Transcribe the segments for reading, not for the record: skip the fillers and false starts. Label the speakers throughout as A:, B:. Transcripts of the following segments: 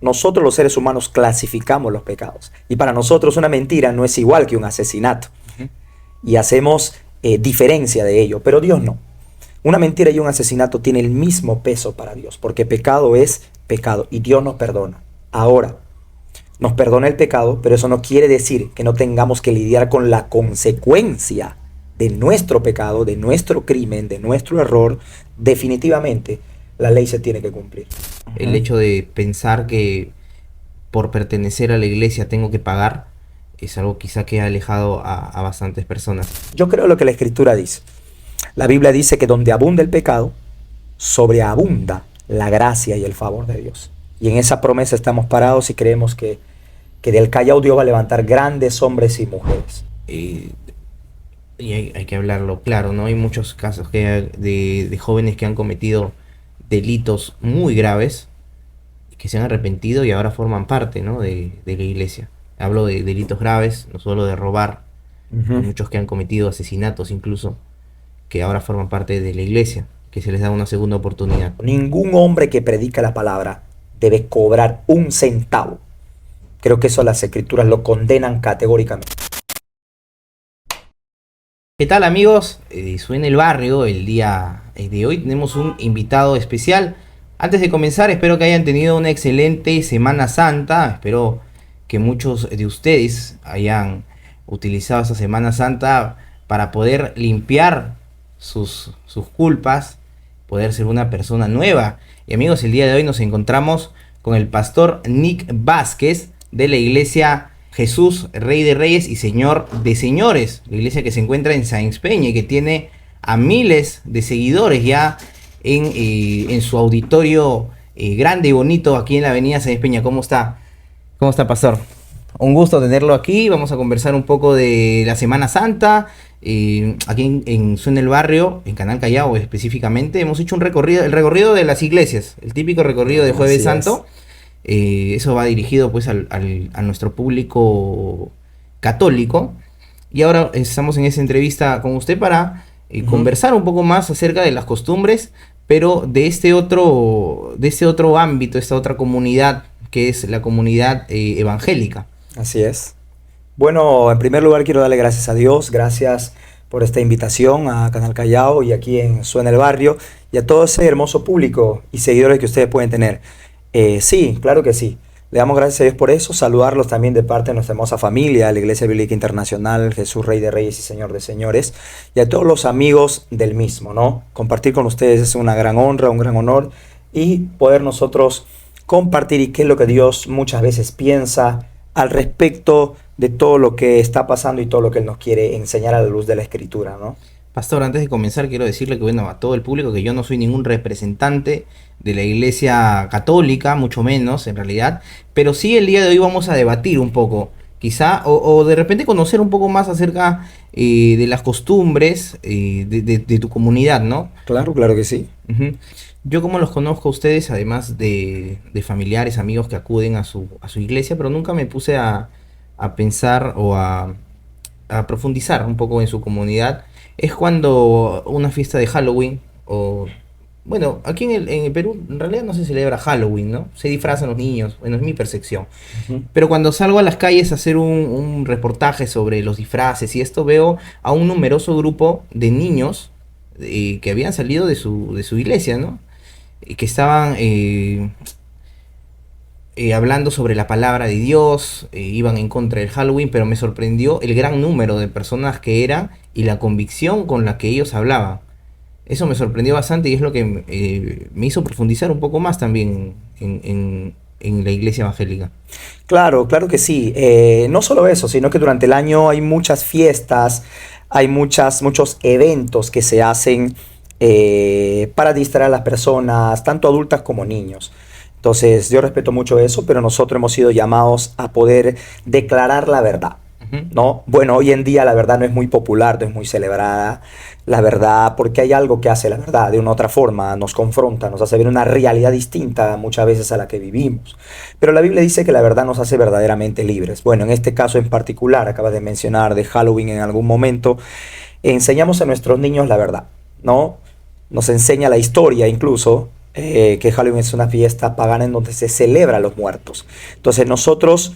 A: Nosotros los seres humanos clasificamos los pecados. Y para nosotros una mentira no es igual que un asesinato. Y hacemos diferencia de ello, pero Dios no. Una mentira y un asesinato tienen el mismo peso para Dios, porque pecado es pecado y Dios nos perdona. Ahora, nos perdona el pecado, pero eso no quiere decir que no tengamos que lidiar con la consecuencia de nuestro pecado, de nuestro crimen, de nuestro error. Definitivamente, la ley se tiene que cumplir.
B: El hecho de pensar que por pertenecer a la iglesia tengo que pagar es algo quizá que ha alejado a bastantes personas.
A: Yo creo lo que la Escritura dice. La Biblia dice que donde abunda el pecado, sobreabunda la gracia y el favor de Dios. Y en esa promesa estamos parados y creemos que del Callao Dios va a levantar grandes hombres y mujeres.
B: Y hay que hablarlo claro, ¿no? Hay muchos casos de jóvenes que han cometido delitos muy graves, que se han arrepentido y ahora forman parte, ¿no? de la iglesia. Hablo de delitos graves, no solo de robar. Hay muchos que han cometido asesinatos incluso, que ahora forman parte de la iglesia, que se les da una segunda oportunidad.
A: Ningún hombre que predica la palabra debe cobrar un centavo. Creo que eso las Escrituras lo condenan categóricamente.
B: ¿Qué tal, amigos? Suena el barrio. El día de hoy tenemos un invitado especial. Antes de comenzar, espero que hayan tenido una excelente Semana Santa. Espero que muchos de ustedes hayan utilizado esa Semana Santa para poder limpiar sus culpas, poder ser una persona nueva. Y amigos, el día de hoy nos encontramos con el pastor Nick Vázquez de la iglesia Jesús, Rey de Reyes y Señor de Señores, la iglesia que se encuentra en Sáenz Peña y que tiene a miles de seguidores ya en su auditorio grande y bonito aquí en la avenida Sáenz Peña. ¿Cómo está? ¿Cómo está, pastor? Un gusto tenerlo aquí. Vamos a conversar un poco de la Semana Santa. Aquí en Suena el Barrio, en Canal Callao específicamente, hemos hecho el recorrido de las iglesias, el típico recorrido de Jueves Santo. Eso va dirigido pues a nuestro público católico. Y ahora estamos en esa entrevista con usted para conversar un poco más acerca de las costumbres, pero de este otro ámbito, esta otra comunidad que es la comunidad evangélica.
A: Así es. Bueno, en primer lugar quiero darle gracias a Dios, gracias por esta invitación a Canal Callao y aquí en Suena el Barrio y a todo ese hermoso público y seguidores que ustedes pueden tener. Sí, claro que sí. Le damos gracias a Dios por eso, saludarlos también de parte de nuestra hermosa familia, la Iglesia Bíblica Internacional, Jesús, Rey de Reyes y Señor de Señores, y a todos los amigos del mismo, ¿no? Compartir con ustedes es una gran honra, un gran honor, y poder nosotros compartir y qué es lo que Dios muchas veces piensa al respecto de todo lo que está pasando y todo lo que Él nos quiere enseñar a la luz de la Escritura, ¿no?
B: Pastor, antes de comenzar quiero decirle que, bueno, a todo el público, que yo no soy ningún representante de la iglesia católica, mucho menos en realidad, pero sí el día de hoy vamos a debatir un poco, quizá, o de repente conocer un poco más acerca de las costumbres de tu comunidad, ¿no?
A: Claro, claro que sí.
B: Yo como los conozco a ustedes, además de familiares, amigos que acuden a su iglesia, pero nunca me puse a pensar o a profundizar un poco en su comunidad. Es cuando una fiesta de Halloween, o bueno, aquí en el Perú en realidad no se celebra Halloween, ¿no? Se disfrazan los niños, bueno, es mi percepción. Pero cuando salgo a las calles a hacer un reportaje sobre los disfraces y esto, veo a un numeroso grupo de niños que habían salido de su iglesia, ¿no? Y que estaban hablando sobre la palabra de Dios, iban en contra del Halloween, pero me sorprendió el gran número de personas que eran y la convicción con la que ellos hablaban. Eso me sorprendió bastante y es lo que me hizo profundizar un poco más también en la iglesia evangélica.
A: Claro, claro que sí. No solo eso, sino que durante el año hay muchas fiestas, hay muchos eventos que se hacen para distraer a las personas, tanto adultas como niños. Entonces, yo respeto mucho eso, pero nosotros hemos sido llamados a poder declarar la verdad, ¿no? Bueno, hoy en día la verdad no es muy popular, no es muy celebrada, la verdad, porque hay algo que hace la verdad de una otra forma, nos confronta, nos hace ver una realidad distinta muchas veces a la que vivimos. Pero la Biblia dice que la verdad nos hace verdaderamente libres. Bueno, en este caso en particular, acabas de mencionar de Halloween en algún momento, enseñamos a nuestros niños la verdad, ¿no? Nos enseña la historia incluso que Halloween es una fiesta pagana en donde se celebra a los muertos. Entonces nosotros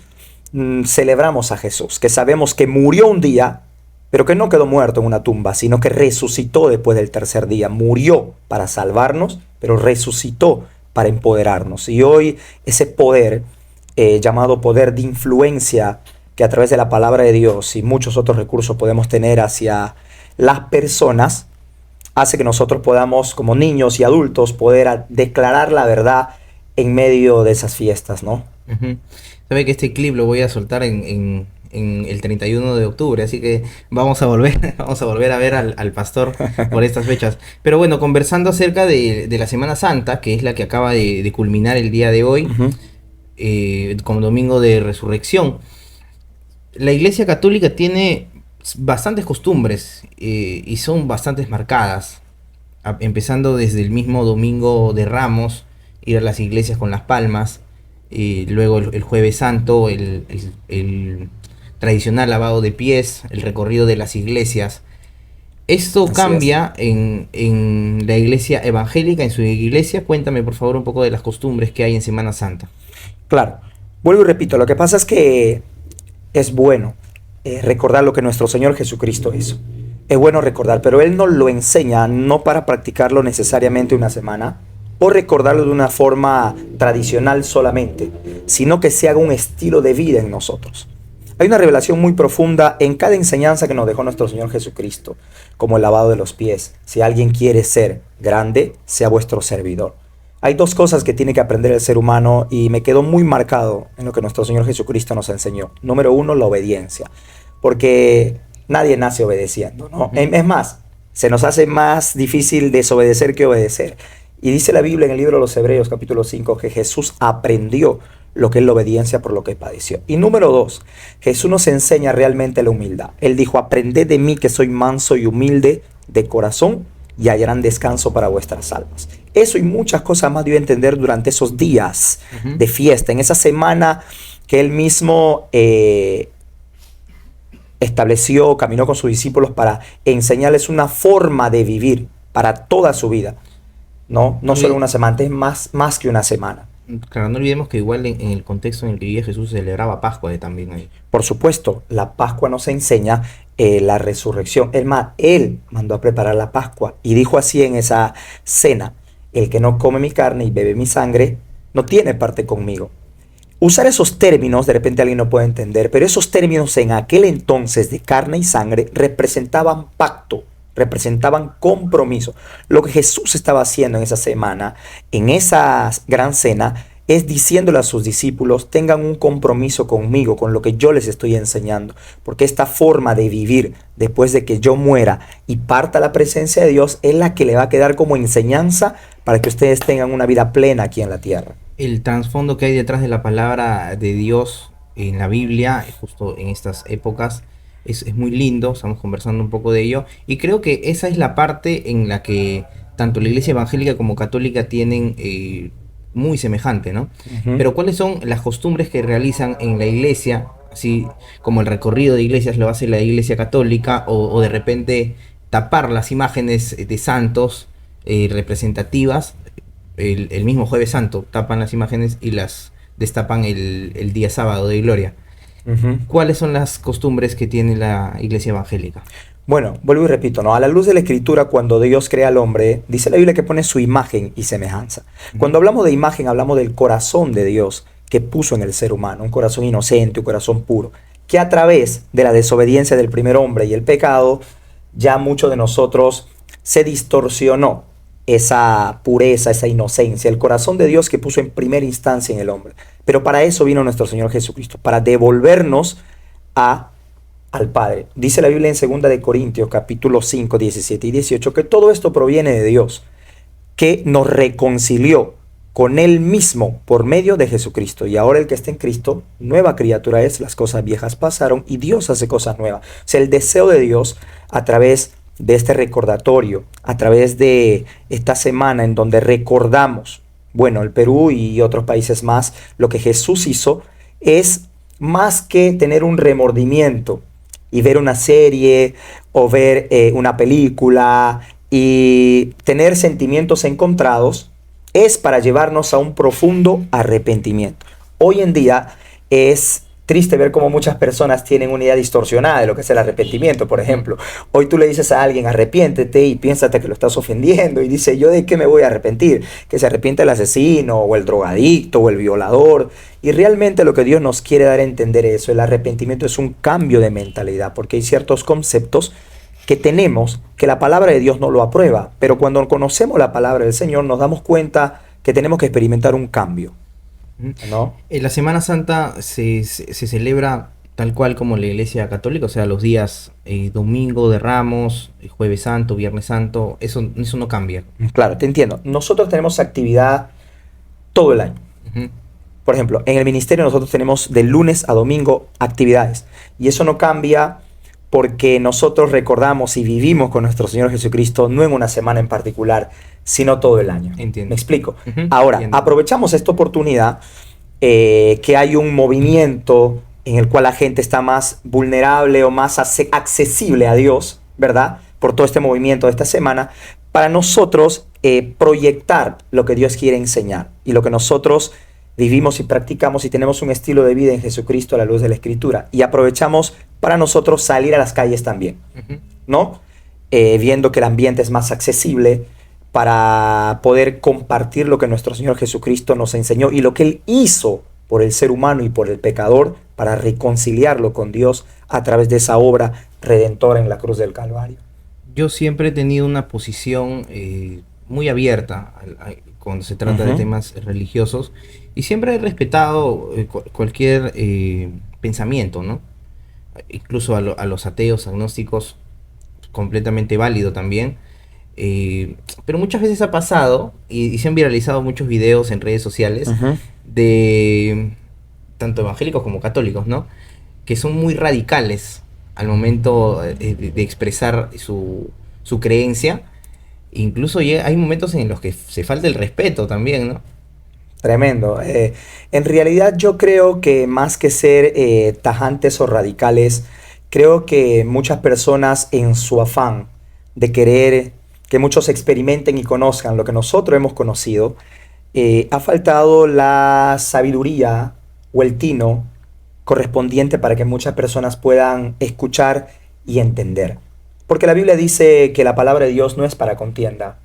A: celebramos a Jesús, que sabemos que murió un día, pero que no quedó muerto en una tumba, sino que resucitó después del tercer día. Murió para salvarnos, pero resucitó para empoderarnos. Y hoy ese poder, llamado poder de influencia, que a través de la palabra de Dios y muchos otros recursos podemos tener hacia las personas, hace que nosotros podamos, como niños y adultos, poder declarar la verdad en medio de esas fiestas, ¿no?
B: Ujú. Sabe que este clip lo voy a soltar en el 31 de octubre, así que vamos a volver, vamos a volver a ver al pastor por estas fechas. Pero bueno, conversando acerca de la Semana Santa, que es la que acaba de culminar el día de hoy,
A: Ujú.
B: como domingo de resurrección. La Iglesia Católica tiene bastantes costumbres y son bastantes marcadas, empezando desde el mismo domingo de Ramos, ir a las iglesias con las palmas, y luego el Jueves Santo, el tradicional lavado de pies, el recorrido de las iglesias. Esto
A: Así es.
B: cambia en la iglesia evangélica, en su iglesia. Cuéntame por favor un poco de las costumbres que hay en Semana Santa.
A: Claro, vuelvo y repito, lo que pasa es que es bueno recordar lo que nuestro Señor Jesucristo hizo. Es bueno recordar, pero Él nos lo enseña no para practicarlo necesariamente una semana o recordarlo de una forma tradicional solamente, sino que se haga un estilo de vida en nosotros. Hay una revelación muy profunda en cada enseñanza que nos dejó nuestro Señor Jesucristo, como el lavado de los pies. Si alguien quiere ser grande, sea vuestro servidor. Hay dos cosas que tiene que aprender el ser humano y me quedó muy marcado en lo que nuestro Señor Jesucristo nos enseñó. Número uno, la obediencia. Porque nadie nace obedeciendo, ¿no? Es más, se nos hace más difícil desobedecer que obedecer. Y dice la Biblia en el libro de los Hebreos, capítulo 5, que Jesús aprendió lo que es la obediencia por lo que padeció. Y número dos, Jesús nos enseña realmente la humildad. Él dijo, aprended de mí que soy manso y humilde de corazón y hallarán descanso para vuestras almas. Eso y muchas cosas más dio a entender durante esos días de fiesta, en esa semana que él mismo estableció, caminó con sus discípulos para enseñarles una forma de vivir para toda su vida. No solo una semana, es más que una semana.
B: Claro, no olvidemos que igual en el contexto en el que vivía Jesús se celebraba Pascua también ahí.
A: Por supuesto, la Pascua nos enseña la resurrección. Es más, Él mandó a preparar la Pascua y dijo así en esa cena, el que no come mi carne y bebe mi sangre, no tiene parte conmigo. Usar esos términos, de repente alguien no puede entender, pero esos términos en aquel entonces de carne y sangre representaban pacto, representaban compromiso. Lo que Jesús estaba haciendo en esa semana, en esa gran cena, es diciéndole a sus discípulos, tengan un compromiso conmigo, con lo que yo les estoy enseñando, porque esta forma de vivir después de que yo muera y parta la presencia de Dios es la que le va a quedar como enseñanza para que ustedes tengan una vida plena aquí en la tierra.
B: El trasfondo que hay detrás de la palabra de Dios en la Biblia, justo en estas épocas, es muy lindo. Estamos conversando un poco de ello y creo que esa es la parte en la que tanto la iglesia evangélica como católica tienen muy semejante, ¿no? Pero ¿cuáles son las costumbres que realizan en la iglesia? Así como el recorrido de iglesias lo hace la iglesia católica, o de repente tapar las imágenes de santos representativas. El mismo Jueves Santo tapan las imágenes y las destapan el día sábado de gloria. ¿Cuáles son las costumbres que tiene la iglesia evangélica?
A: Bueno, vuelvo y repito, ¿no? A la luz de la Escritura, cuando Dios crea al hombre, dice la Biblia que pone su imagen y semejanza. Cuando hablamos de imagen, hablamos del corazón de Dios que puso en el ser humano, un corazón inocente, un corazón puro, que a través de la desobediencia del primer hombre y el pecado, ya mucho de nosotros se distorsionó esa pureza, esa inocencia, el corazón de Dios que puso en primera instancia en el hombre. Pero para eso vino nuestro Señor Jesucristo, para devolvernos al Padre. Dice la Biblia en 2 de Corintios, capítulo 5, 17 y 18, que todo esto proviene de Dios, que nos reconcilió con Él mismo por medio de Jesucristo. Y ahora el que está en Cristo, nueva criatura es, las cosas viejas pasaron y Dios hace cosas nuevas. O sea, el deseo de Dios a través de este recordatorio, a través de esta semana en donde recordamos, bueno, el Perú y otros países más, lo que Jesús hizo, es más que tener un remordimiento y ver una serie o ver una película y tener sentimientos encontrados, es para llevarnos a un profundo arrepentimiento. Hoy en día es triste ver cómo muchas personas tienen una idea distorsionada de lo que es el arrepentimiento. Por ejemplo, hoy tú le dices a alguien arrepiéntete y piénsate que lo estás ofendiendo y dice, ¿yo de qué me voy a arrepentir? Que se arrepiente el asesino o el drogadicto o el violador. Y realmente lo que Dios nos quiere dar a entender es eso, el arrepentimiento es un cambio de mentalidad, porque hay ciertos conceptos que tenemos que la palabra de Dios no lo aprueba, pero cuando conocemos la palabra del Señor nos damos cuenta que tenemos que experimentar un cambio, ¿no?
B: La Semana Santa se celebra tal cual como la Iglesia Católica, o sea, los días Domingo de Ramos, Jueves Santo, Viernes Santo, eso no cambia.
A: Claro, te entiendo. Nosotros tenemos actividad todo el año.
B: Ujú.
A: Por ejemplo, en el ministerio nosotros tenemos de lunes a domingo actividades y eso no cambia porque nosotros recordamos y vivimos con nuestro Señor Jesucristo no en una semana en particular, sino todo el año.
B: Entiendo.
A: ¿Me explico?
B: Ujú,
A: Ahora,
B: entiendo.
A: aprovechamos esta oportunidad que hay un movimiento en el cual la gente está más vulnerable o más accesible a Dios, ¿verdad? Por todo este movimiento de esta semana, para nosotros proyectar lo que Dios quiere enseñar y lo que nosotros vivimos y practicamos y tenemos un estilo de vida en Jesucristo a la luz de la Escritura. Y aprovechamos para nosotros salir a las calles también,
B: Ujú.
A: ¿no? Viendo que el ambiente es más accesible para poder compartir lo que nuestro Señor Jesucristo nos enseñó y lo que Él hizo por el ser humano y por el pecador para reconciliarlo con Dios a través de esa obra redentora en la cruz del Calvario.
B: Yo siempre he tenido una posición muy abierta cuando se trata de
A: Ujú.
B: temas religiosos y siempre he respetado cualquier pensamiento, ¿no? Incluso a los ateos, agnósticos, completamente válido también. Pero muchas veces ha pasado y se han viralizado muchos videos en redes sociales
A: Ujú.
B: de tanto evangélicos como católicos, ¿no? Que son muy radicales al momento de expresar su creencia. Incluso hay momentos en los que se falta el respeto también, ¿no?
A: Tremendo. En realidad yo creo que más que ser tajantes o radicales, creo que muchas personas en su afán de querer que muchos experimenten y conozcan lo que nosotros hemos conocido, ha faltado la sabiduría o el tino correspondiente para que muchas personas puedan escuchar y entender. Porque la Biblia dice que la palabra de Dios no es para contienda.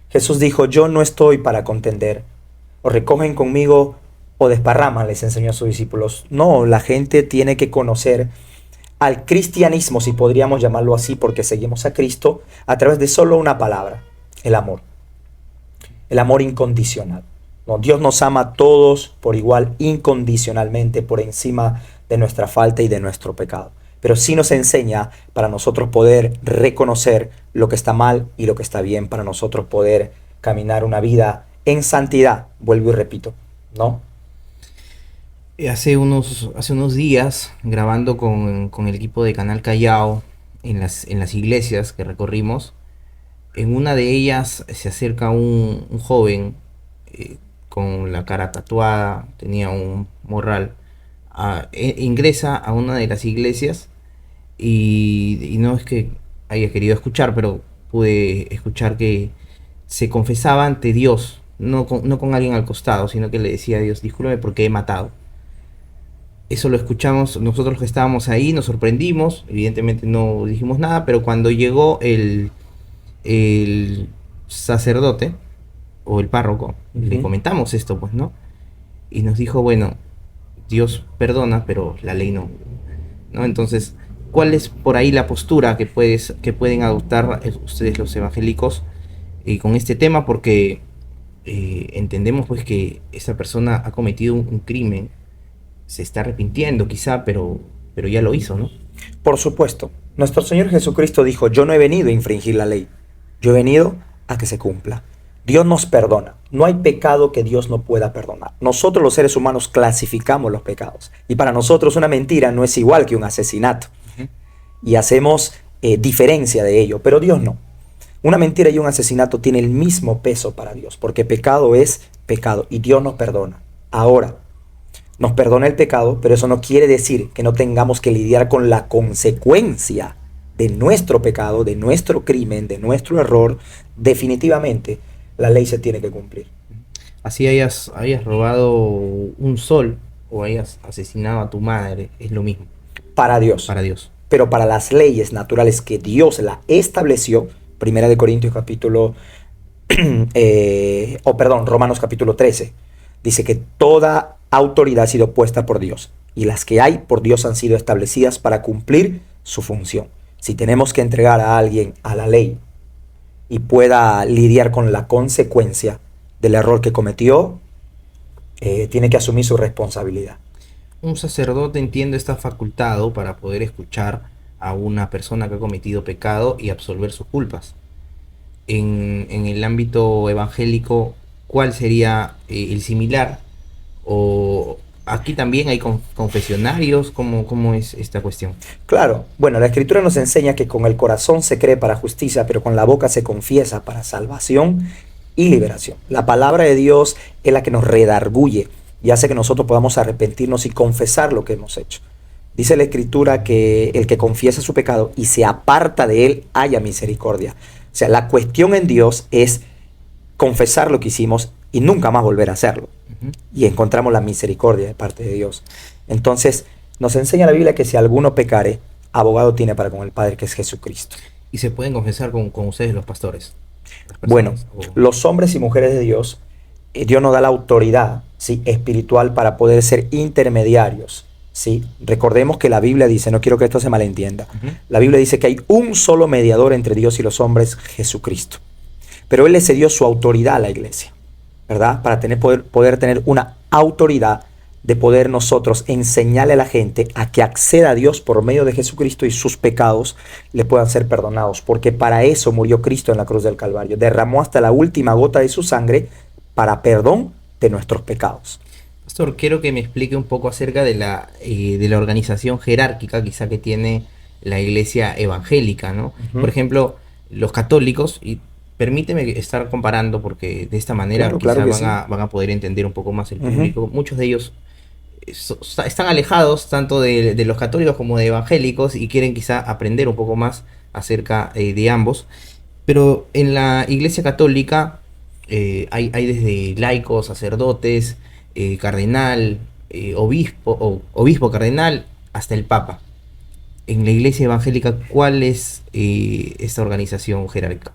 A: Jesús dijo, yo no estoy para contender. O recogen conmigo o desparraman, les enseñó a sus discípulos. No, la gente tiene que conocer al cristianismo, si podríamos llamarlo así, porque seguimos a Cristo, a través de solo una palabra, el amor. El amor incondicional. No, Dios nos ama a todos por igual, incondicionalmente, por encima de nuestra falta y de nuestro pecado. Pero sí nos enseña para nosotros poder reconocer lo que está mal y lo que está bien, para nosotros poder caminar una vida en santidad, vuelvo y repito, ¿no?
B: Hace unos días, grabando con el equipo de Canal Callao en las iglesias que recorrimos, en una de ellas se acerca un joven con la cara tatuada, tenía un morral, ingresa a una de las iglesias y no es que haya querido escuchar, pero pude escuchar que se confesaba ante Dios, no con alguien al costado, sino que le decía a Dios, discúlpame porque he matado. Eso lo escuchamos nosotros que estábamos ahí, nos sorprendimos, evidentemente no dijimos nada, pero cuando llegó el sacerdote o el párroco, le comentamos esto, pues, ¿no? Y nos dijo, bueno, Dios perdona, pero la ley no, ¿no? Entonces, ¿cuál es por ahí la postura que pueden adoptar ustedes los evangélicos con este tema? Porque entendemos pues que esa persona ha cometido un crimen, se está arrepintiendo quizá, pero ya lo hizo, ¿no?
A: Por supuesto, nuestro Señor Jesucristo dijo, yo no he venido a infringir la ley, yo he venido a que se cumpla. Dios nos perdona, no hay pecado que Dios no pueda perdonar. Nosotros los seres humanos clasificamos los pecados y para nosotros una mentira no es igual que un asesinato y hacemos diferencia de ello, pero Dios no. Una mentira y un asesinato tienen el mismo peso para Dios, porque pecado es pecado y Dios nos perdona. Ahora, nos perdona el pecado, pero eso no quiere decir que no tengamos que lidiar con la consecuencia de nuestro pecado, de nuestro crimen, de nuestro error. Definitivamente, la ley se tiene que cumplir.
B: así hayas robado un sol o hayas asesinado a tu madre, es lo mismo
A: Para Dios.
B: para Dios.
A: Pero para las leyes naturales que Dios la estableció, Primera de Corintios capítulo, Romanos capítulo 13, dice que toda autoridad ha sido puesta por Dios y las que hay por Dios han sido establecidas para cumplir su función. Si tenemos que entregar a alguien a la ley y pueda lidiar con la consecuencia del error que cometió, tiene que asumir su responsabilidad.
B: Un sacerdote, entiende, está facultado para poder escuchar a una persona que ha cometido pecado y absolver sus culpas. En el ámbito evangélico, ¿cuál sería el similar? ¿O aquí también hay confesionarios? ¿Cómo es esta cuestión?
A: Claro, bueno, la Escritura nos enseña que con el corazón se cree para justicia, pero con la boca se confiesa para salvación y liberación. La palabra de Dios es la que nos redarguye y hace que nosotros podamos arrepentirnos y confesar lo que hemos hecho. Dice la Escritura que el que confiesa su pecado y se aparta de él, haya misericordia. O sea, la cuestión en Dios es confesar lo que hicimos y nunca más volver a hacerlo.
B: Ujú.
A: Y encontramos la misericordia de parte de Dios. Entonces, nos enseña la Biblia que si alguno pecare, abogado tiene para con el Padre, que es Jesucristo.
B: Y se pueden confesar con ustedes los pastores. Las
A: Bueno,
B: personas,
A: los hombres y mujeres de Dios, Dios nos da la autoridad, ¿sí?, espiritual para poder ser intermediarios, ¿sí? Recordemos que la Biblia dice, no quiero que esto se malentienda,
B: Ujú.
A: la Biblia dice que hay un solo mediador entre Dios y los hombres, Jesucristo. Pero Él le cedió su autoridad a la iglesia, ¿verdad? Para poder tener una autoridad de poder nosotros enseñarle a la gente a que acceda a Dios por medio de Jesucristo y sus pecados le puedan ser perdonados, porque para eso murió Cristo en la cruz del Calvario, derramó hasta la última gota de su sangre para perdón de nuestros pecados.
B: Pastor, quiero que me explique un poco acerca de la organización jerárquica quizá que tiene la iglesia evangélica, ¿no?
A: Ujú.
B: Por ejemplo, los católicos, y permíteme estar comparando porque de esta manera
A: Claro,
B: quizá
A: claro que
B: van a poder entender un poco más el
A: Ujú.
B: público. Muchos de ellos están alejados tanto de los católicos como de evangélicos y quieren quizá aprender un poco más acerca de ambos. Pero en la iglesia católica hay desde laicos, sacerdotes, cardenal, obispo cardenal, hasta el papa. En la iglesia evangélica, ¿cuál es esta organización jerárquica?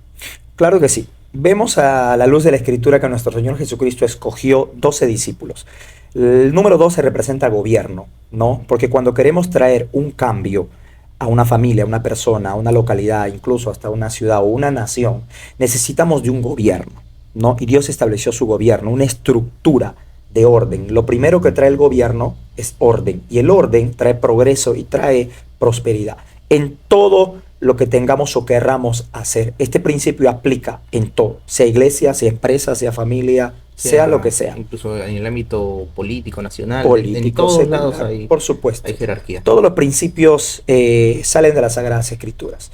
A: Claro que sí. Vemos a la luz de la Escritura que nuestro Señor Jesucristo escogió 12 discípulos. El número 12 representa gobierno, ¿no? Porque cuando queremos traer un cambio a una familia, a una persona, a una localidad, incluso hasta una ciudad o una nación, necesitamos de un gobierno, ¿no? Y Dios estableció su gobierno, una estructura de orden. Lo primero que trae el gobierno es orden, y el orden trae progreso y trae prosperidad. En todo lo que tengamos o querramos hacer, este principio aplica en todo, sea iglesia, sea empresa, sea familia, sea lo que sea.
B: Incluso en el ámbito político, nacional, en
A: Político,
B: todos
A: secular,
B: lados
A: por supuesto.
B: hay jerarquía.
A: Todos los principios salen de las Sagradas Escrituras.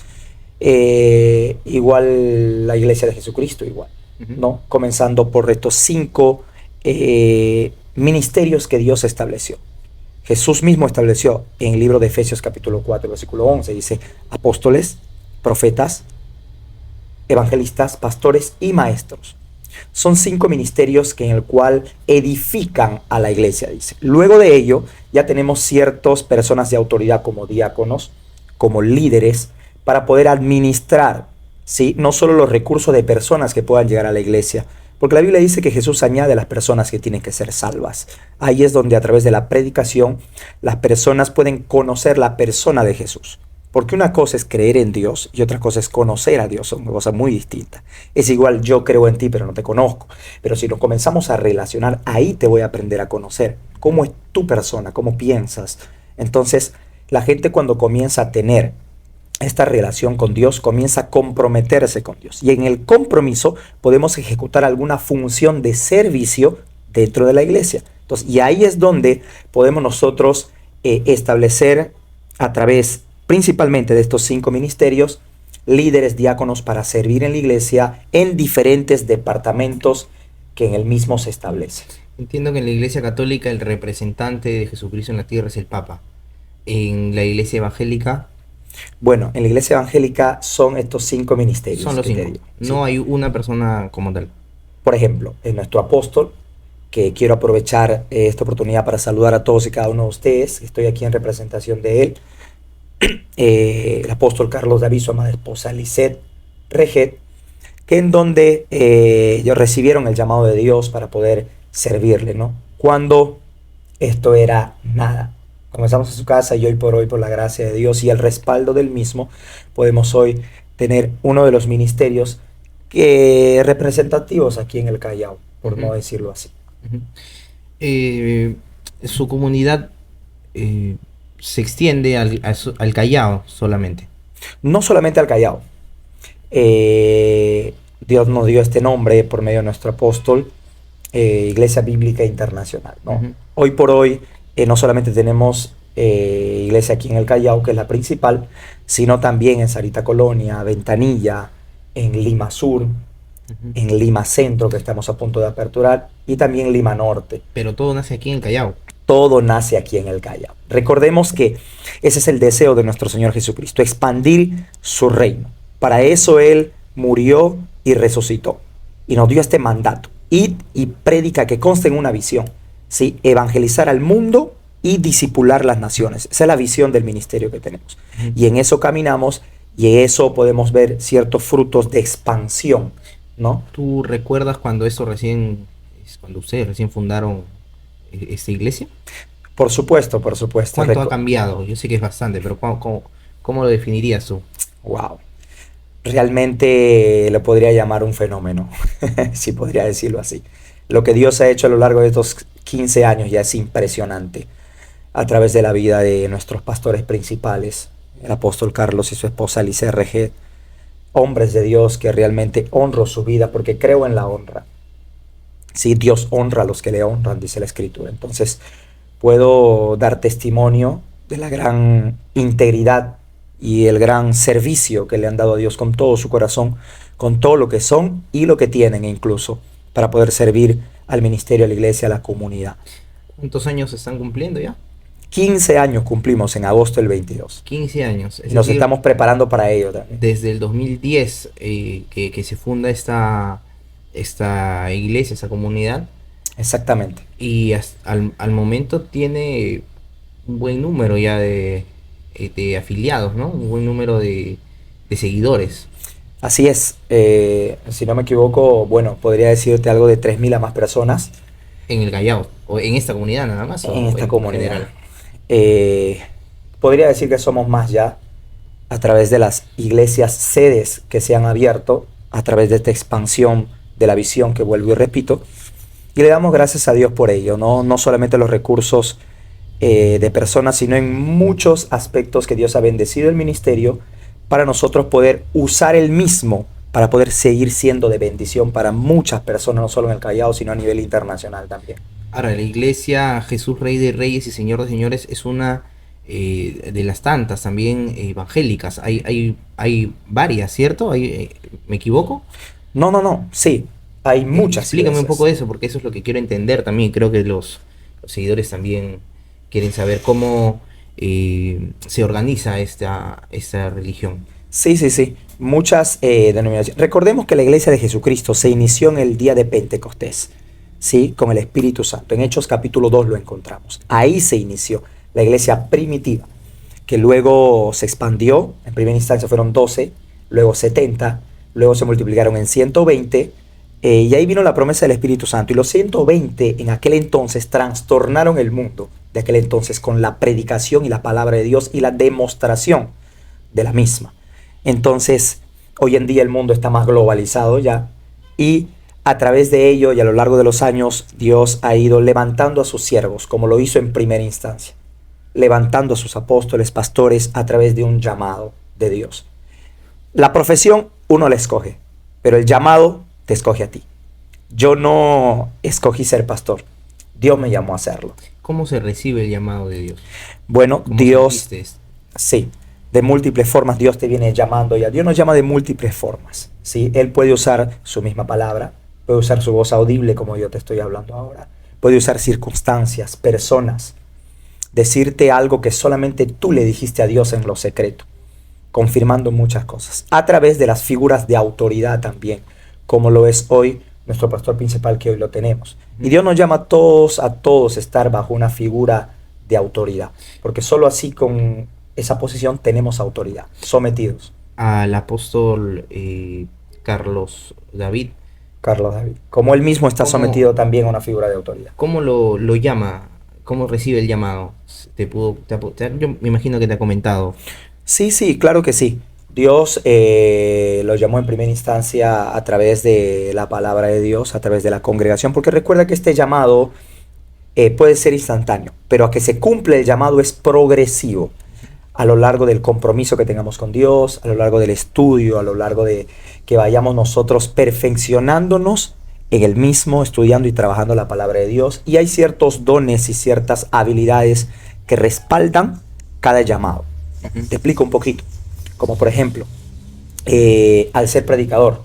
A: Igual la iglesia de Jesucristo, igual,
B: Ujú.
A: ¿no? Comenzando por estos 5 ministerios que Dios estableció. Jesús mismo estableció en el libro de Efesios capítulo 4, versículo 11, dice, apóstoles, profetas, evangelistas, pastores y maestros. Son 5 ministerios que en el cual edifican a la iglesia, dice. Luego de ello, ya tenemos ciertas personas de autoridad como diáconos, como líderes, para poder administrar, ¿sí?, no solo los recursos de personas que puedan llegar a la iglesia, porque la Biblia dice que Jesús añade a las personas que tienen que ser salvas. Ahí es donde a través de la predicación las personas pueden conocer la persona de Jesús. Porque una cosa es creer en Dios y otra cosa es conocer a Dios, son cosas muy distintas. Es igual, yo creo en ti pero no te conozco. Pero si nos comenzamos a relacionar, ahí te voy a aprender a conocer cómo es tu persona, cómo piensas. Entonces, la gente cuando comienza a tener esta relación con Dios, comienza a comprometerse con Dios. Y en el compromiso podemos ejecutar alguna función de servicio dentro de la iglesia. Entonces, y ahí es donde podemos nosotros establecer a través principalmente de estos 5 ministerios, líderes, diáconos para servir en la iglesia en diferentes departamentos que en el mismo se establece.
B: Entiendo que en la iglesia católica el representante de Jesucristo en la tierra es el papa. En la iglesia evangélica
A: Bueno, en la iglesia evangélica son estos 5 ministerios.
B: son los
A: que te
B: 5.
A: digo.
B: No
A: Sí.
B: hay una persona como tal.
A: Por ejemplo, en nuestro apóstol, que quiero aprovechar esta oportunidad para saludar a todos y cada uno de ustedes. Estoy aquí en representación de él, el apóstol Carlos David, su amada esposa Lisette Reget, que en donde ellos recibieron el llamado de Dios para poder servirle, ¿no? Cuando esto era nada. Comenzamos en su casa y hoy por la gracia de Dios y el respaldo del mismo, podemos hoy tener uno de los ministerios representativos aquí en el Callao, por no decirlo así.
B: Su comunidad se extiende al Callao solamente.
A: No solamente al Callao. Dios nos dio este nombre por medio de nuestro apóstol, Iglesia Bíblica Internacional, ¿no? Hoy por hoy no solamente tenemos iglesia aquí en el Callao, que es la principal, sino también en Sarita Colonia, Ventanilla, en Lima Sur, en Lima Centro, que estamos a punto de aperturar, y también en Lima Norte.
B: Pero todo nace aquí en el Callao.
A: Todo nace aquí en el Callao. Recordemos que ese es el deseo de nuestro Señor Jesucristo, expandir su reino. Para eso Él murió y resucitó. Y nos dio este mandato. Id y predica, que conste en una visión, ¿sí? Evangelizar al mundo y discipular las naciones. Esa es la visión del ministerio que tenemos. Y en eso caminamos y en eso podemos ver ciertos frutos de expansión, ¿no?
B: ¿Tú recuerdas cuando ustedes recién fundaron esta iglesia?
A: Por supuesto, por supuesto.
B: ¿Cuánto ha cambiado? Yo sé que es bastante, pero ¿cómo lo definirías tú?
A: Wow. Realmente lo podría llamar un fenómeno, si podría decirlo así. Lo que Dios ha hecho a lo largo de estos 15 años ya es impresionante. A través de la vida de nuestros pastores principales, el apóstol Carlos y su esposa Lisette Reget, hombres de Dios que realmente honro su vida porque creo en la honra. Sí, Dios honra a los que le honran, dice la Escritura. Entonces, puedo dar testimonio de la gran integridad y el gran servicio que le han dado a Dios con todo su corazón, con todo lo que son y lo que tienen incluso, para poder servir al ministerio, a la iglesia, a la comunidad.
B: ¿Cuántos años se están cumpliendo ya?
A: 15 años cumplimos en agosto del 22.
B: 15 años.
A: Nos estamos preparando para ello también.
B: Desde el 2010 que se funda esta iglesia, esta comunidad.
A: Exactamente.
B: Y al momento tiene un buen número ya de afiliados, ¿no? Un buen número de seguidores.
A: Así es. Si no me equivoco, bueno, podría decirte algo de 3.000 a más personas.
B: En el Callao, o en esta comunidad nada más.
A: En esta comunidad.
B: General.
A: Podría decir que somos más ya a través de las iglesias sedes que se han abierto, a través de esta expansión de la visión que vuelvo y repito. Y le damos gracias a Dios por ello, no solamente los recursos de personas, sino en muchos aspectos que Dios ha bendecido el ministerio para nosotros poder usar el mismo para poder seguir siendo de bendición para muchas personas, no solo en el Callao, sino a nivel internacional también.
B: Ahora, la iglesia Jesús Rey de Reyes y Señor de Señores es una de las tantas también evangélicas. Hay varias, ¿cierto? ¿Me equivoco?
A: No, sí, hay muchas.
B: Explícame un poco de eso, porque eso es lo que quiero entender también. Creo que los seguidores también quieren saber cómo se organiza esta religión.
A: Sí. Muchas denominaciones. Recordemos que la iglesia de Jesucristo se inició en el día de Pentecostés, ¿sí? Con el Espíritu Santo. En Hechos capítulo 2 lo encontramos. Ahí se inició la iglesia primitiva, que luego se expandió. En primera instancia fueron 12, luego 70, luego se multiplicaron en 120, y ahí vino la promesa del Espíritu Santo. Y los 120 en aquel entonces trastornaron el mundo de aquel entonces con la predicación y la palabra de Dios y la demostración de la misma. Entonces, hoy en día el mundo está más globalizado ya, y a través de ello y a lo largo de los años, Dios ha ido levantando a sus siervos, como lo hizo en primera instancia, levantando a sus apóstoles, pastores, a través de un llamado de Dios. La profesión uno la escoge, pero el llamado te escoge a ti. Yo no escogí ser pastor, Dios me llamó a hacerlo.
B: ¿Cómo se recibe el llamado de Dios?
A: Bueno, Dios, sí, de múltiples formas Dios te viene llamando ya. Dios nos llama de múltiples formas, ¿sí? Él puede usar su misma palabra, puede usar su voz audible como yo te estoy hablando ahora, puede usar circunstancias, personas, decirte algo que solamente tú le dijiste a Dios en lo secreto, confirmando muchas cosas, a través de las figuras de autoridad también, como lo es hoy nuestro pastor principal que hoy lo tenemos. Y Dios nos llama a todos a estar bajo una figura de autoridad, porque solo así con esa posición tenemos autoridad, sometidos.
B: Al apóstol Carlos David,
A: Carlos David, como él mismo está
B: ¿cómo,
A: sometido también a una figura de autoridad.
B: cómo lo llama? ¿Cómo recibe el llamado? Yo me imagino que te ha comentado.
A: Sí, sí, claro que sí. Dios lo llamó en primera instancia a través de la palabra de Dios, a través de la congregación, porque recuerda que este llamado puede ser instantáneo, pero a que se cumple el llamado es progresivo a lo largo del compromiso que tengamos con Dios, a lo largo del estudio, a lo largo de que vayamos nosotros perfeccionándonos en el mismo, estudiando y trabajando la palabra de Dios. Y hay ciertos dones y ciertas habilidades que respaldan cada llamado. Te explico un poquito. Como por ejemplo, al ser predicador,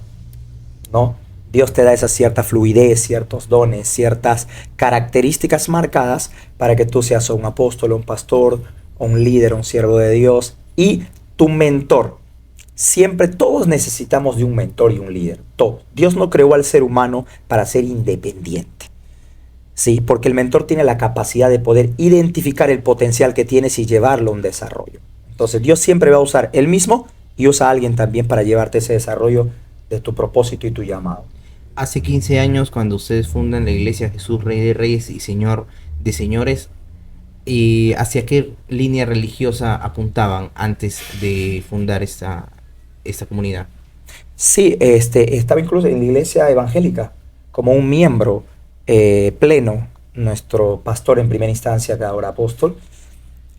A: ¿no? Dios te da esa cierta fluidez, ciertos dones, ciertas características marcadas para que tú seas un apóstol, un pastor, un líder, un siervo de Dios y tu mentor. Siempre todos necesitamos de un mentor y un líder. Todos. Dios no creó al ser humano para ser independiente. Sí, porque el mentor tiene la capacidad de poder identificar el potencial que tienes y llevarlo a un desarrollo. Entonces Dios siempre va a usar él mismo y usa a alguien también para llevarte ese desarrollo de tu propósito y tu llamado.
B: Hace 15 años, cuando ustedes fundan la iglesia Jesús Rey de Reyes y Señor de Señores, ¿hacia qué línea religiosa apuntaban antes de fundar esta comunidad?
A: Sí, estaba incluso en la iglesia evangélica como un miembro pleno, nuestro pastor en primera instancia, que ahora apóstol,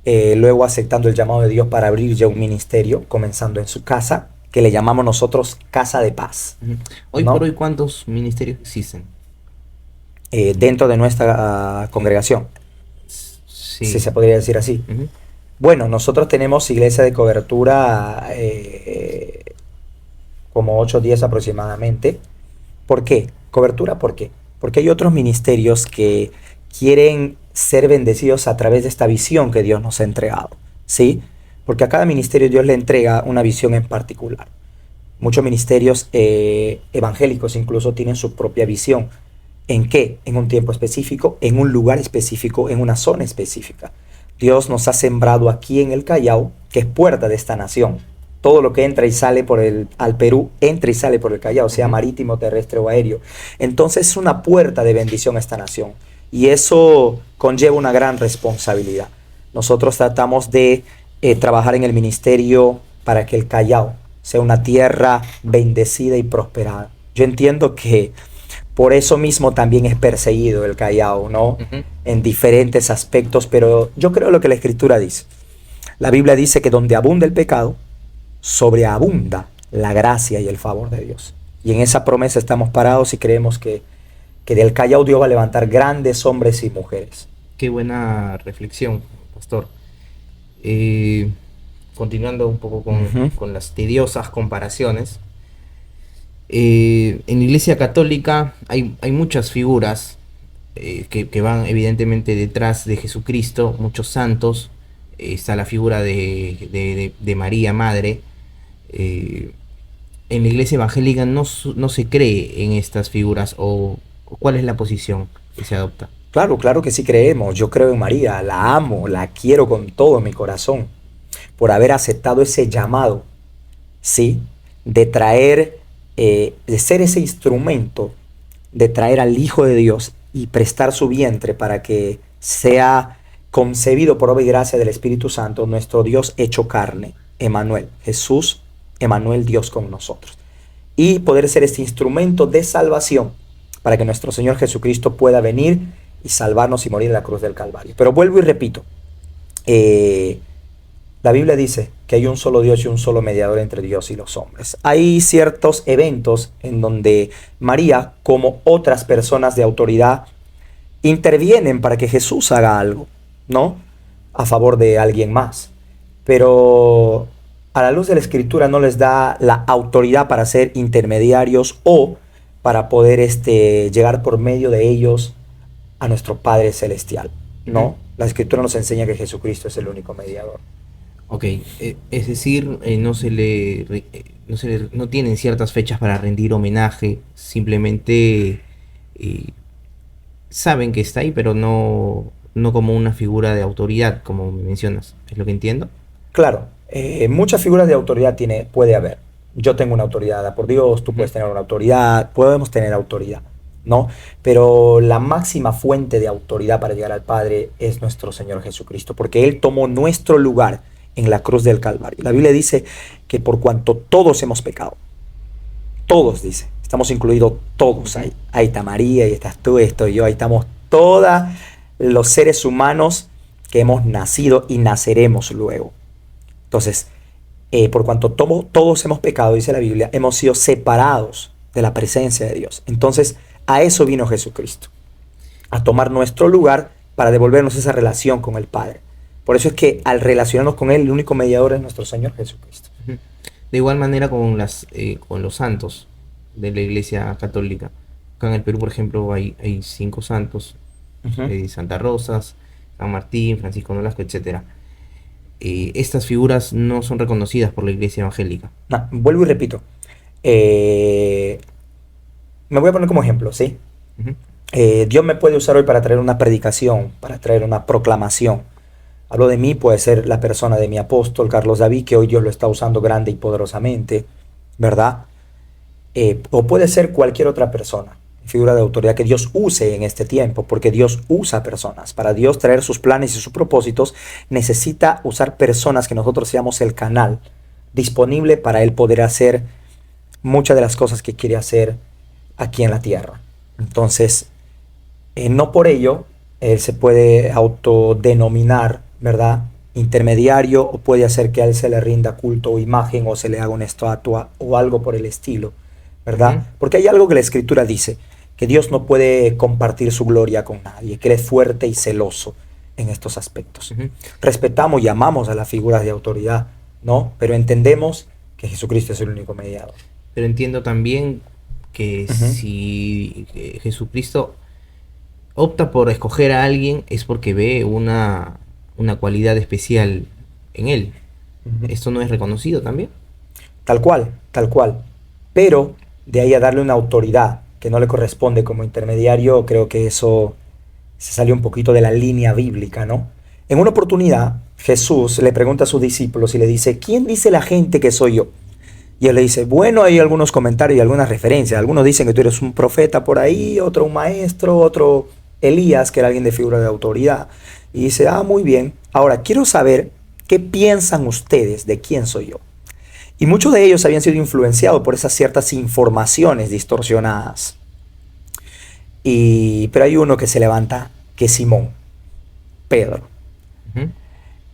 A: luego aceptando el llamado de Dios para abrir ya un ministerio, comenzando en su casa, que le llamamos nosotros Casa de Paz.
B: Hoy
A: ¿no?
B: por hoy, ¿cuántos ministerios existen?
A: Dentro de nuestra congregación,
B: Sí.
A: si se podría decir así.
B: Ujú.
A: Bueno, nosotros tenemos iglesia de cobertura como 8 o 10 aproximadamente. ¿Por qué? Cobertura, ¿por qué? Porque hay otros ministerios que quieren ser bendecidos a través de esta visión que Dios nos ha entregado, ¿sí? Porque a cada ministerio Dios le entrega una visión en particular. Muchos ministerios evangélicos incluso tienen su propia visión. ¿En qué? En un tiempo específico, en un lugar específico, en una zona específica. Dios nos ha sembrado aquí en el Callao, que es puerta de esta nación. Todo lo que entra y sale al Perú, entra y sale por el Callao, sea marítimo, terrestre o aéreo. Entonces es una puerta de bendición a esta nación. Y eso conlleva una gran responsabilidad. Nosotros tratamos de trabajar en el ministerio para que el Callao sea una tierra bendecida y prosperada. Yo entiendo que por eso mismo también es perseguido el Callao, ¿no?
B: Ujú.
A: En diferentes aspectos, pero yo creo lo que la Escritura dice. La Biblia dice que donde abunda el pecado, sobreabunda la gracia y el favor de Dios. Y en esa promesa estamos parados y creemos que del Callao Dios va a levantar grandes hombres y mujeres.
B: Qué buena reflexión, pastor. Continuando un poco con las tediosas comparaciones. En la Iglesia Católica hay muchas figuras que van evidentemente detrás de Jesucristo, muchos santos. Está la figura de María, Madre. En la Iglesia Evangélica no se cree en estas figuras, o ¿cuál es la posición que se adopta?
A: Claro, claro que sí creemos. Yo creo en María, la amo, la quiero con todo mi corazón, por haber aceptado ese llamado, ¿sí? De traer, de ser ese instrumento, de traer al Hijo de Dios y prestar su vientre para que sea concebido por obra y gracia del Espíritu Santo, nuestro Dios hecho carne, Emmanuel, Jesús, Emmanuel, Dios con nosotros. Y poder ser este instrumento de salvación para que nuestro Señor Jesucristo pueda venir y salvarnos y morir en la cruz del Calvario. Pero vuelvo y repito, la Biblia dice que hay un solo Dios y un solo mediador entre Dios y los hombres. Hay ciertos eventos en donde María, como otras personas de autoridad, intervienen para que Jesús haga algo, ¿no? A favor de alguien más. Pero a la luz de la Escritura no les da la autoridad para ser intermediarios o para poder llegar por medio de ellos a nuestro Padre Celestial, ¿no? La Escritura nos enseña que Jesucristo es el único mediador.
B: Ok, es decir, no se le no tienen ciertas fechas para rendir homenaje, simplemente eh, saben que está ahí, pero no como una figura de autoridad, como mencionas, es lo que entiendo.
A: Claro, muchas figuras de autoridad puede haber. Yo tengo una autoridad dada por Dios, tú
B: Ujú.
A: puedes tener una autoridad, podemos tener autoridad, ¿no? Pero la máxima fuente de autoridad para llegar al Padre es nuestro Señor Jesucristo, porque Él tomó nuestro lugar en la cruz del Calvario. La Biblia dice que por cuanto todos hemos pecado, todos dice, estamos incluidos todos
B: Ujú.
A: ahí. Ahí está María, ahí estás tú, estoy yo, ahí estamos todos los seres humanos que hemos nacido y naceremos luego. Entonces, por cuanto todos hemos pecado, dice la Biblia, hemos sido separados de la presencia de Dios. Entonces, a eso vino Jesucristo, a tomar nuestro lugar para devolvernos esa relación con el Padre. Por eso es que al relacionarnos con Él, el único mediador es nuestro Señor Jesucristo.
B: Ujú. De igual manera con los santos de la Iglesia Católica. Acá en el Perú, por ejemplo, hay 5 santos:
A: Ujú.
B: Santa Rosas, San Martín, Francisco Nolasco, etcétera. Estas figuras no son reconocidas por la Iglesia evangélica.
A: No, vuelvo y repito. Eh, Me voy a poner como ejemplo, ¿sí?
B: Ujú.
A: Dios me puede usar hoy para traer una predicación, para traer una proclamación. Hablo de mí, puede ser la persona de mi apóstol Carlos David, que hoy Dios lo está usando grande y poderosamente, ¿verdad? O puede ser cualquier otra persona, figura de autoridad que Dios use en este tiempo, porque Dios usa personas. Para Dios traer sus planes y sus propósitos, necesita usar personas que nosotros seamos el canal disponible para Él poder hacer muchas de las cosas que quiere hacer aquí en la tierra. Entonces, no por ello él se puede autodenominar, ¿verdad? Intermediario, o puede hacer que a él se le rinda culto o imagen o se le haga una estatua o algo por el estilo,
B: Ujú.
A: ¿verdad? Porque hay algo que la escritura dice, que Dios no puede compartir su gloria con nadie, que él es fuerte y celoso en estos aspectos.
B: Ujú.
A: Respetamos y amamos a las figuras de autoridad, ¿no? Pero entendemos que Jesucristo es el único mediador.
B: Pero entiendo también que
A: Ujú.
B: si Jesucristo opta por escoger a alguien es porque ve una cualidad especial en él.
A: Ujú.
B: ¿Esto no es reconocido también?
A: Tal cual, tal cual. Pero de ahí a darle una autoridad que no le corresponde como intermediario, creo que eso se salió un poquito de la línea bíblica, ¿no? En una oportunidad, Jesús le pregunta a sus discípulos y le dice, ¿quién dice la gente que soy yo? Y él le dice, bueno, hay algunos comentarios y algunas referencias. Algunos dicen que tú eres un profeta por ahí, otro un maestro, otro Elías, que era alguien de figura de autoridad. Y dice, muy bien, ahora quiero saber qué piensan ustedes de quién soy yo. Y muchos de ellos habían sido influenciados por esas ciertas informaciones distorsionadas. Pero hay uno que se levanta, que es Simón, Pedro,
B: Ujú.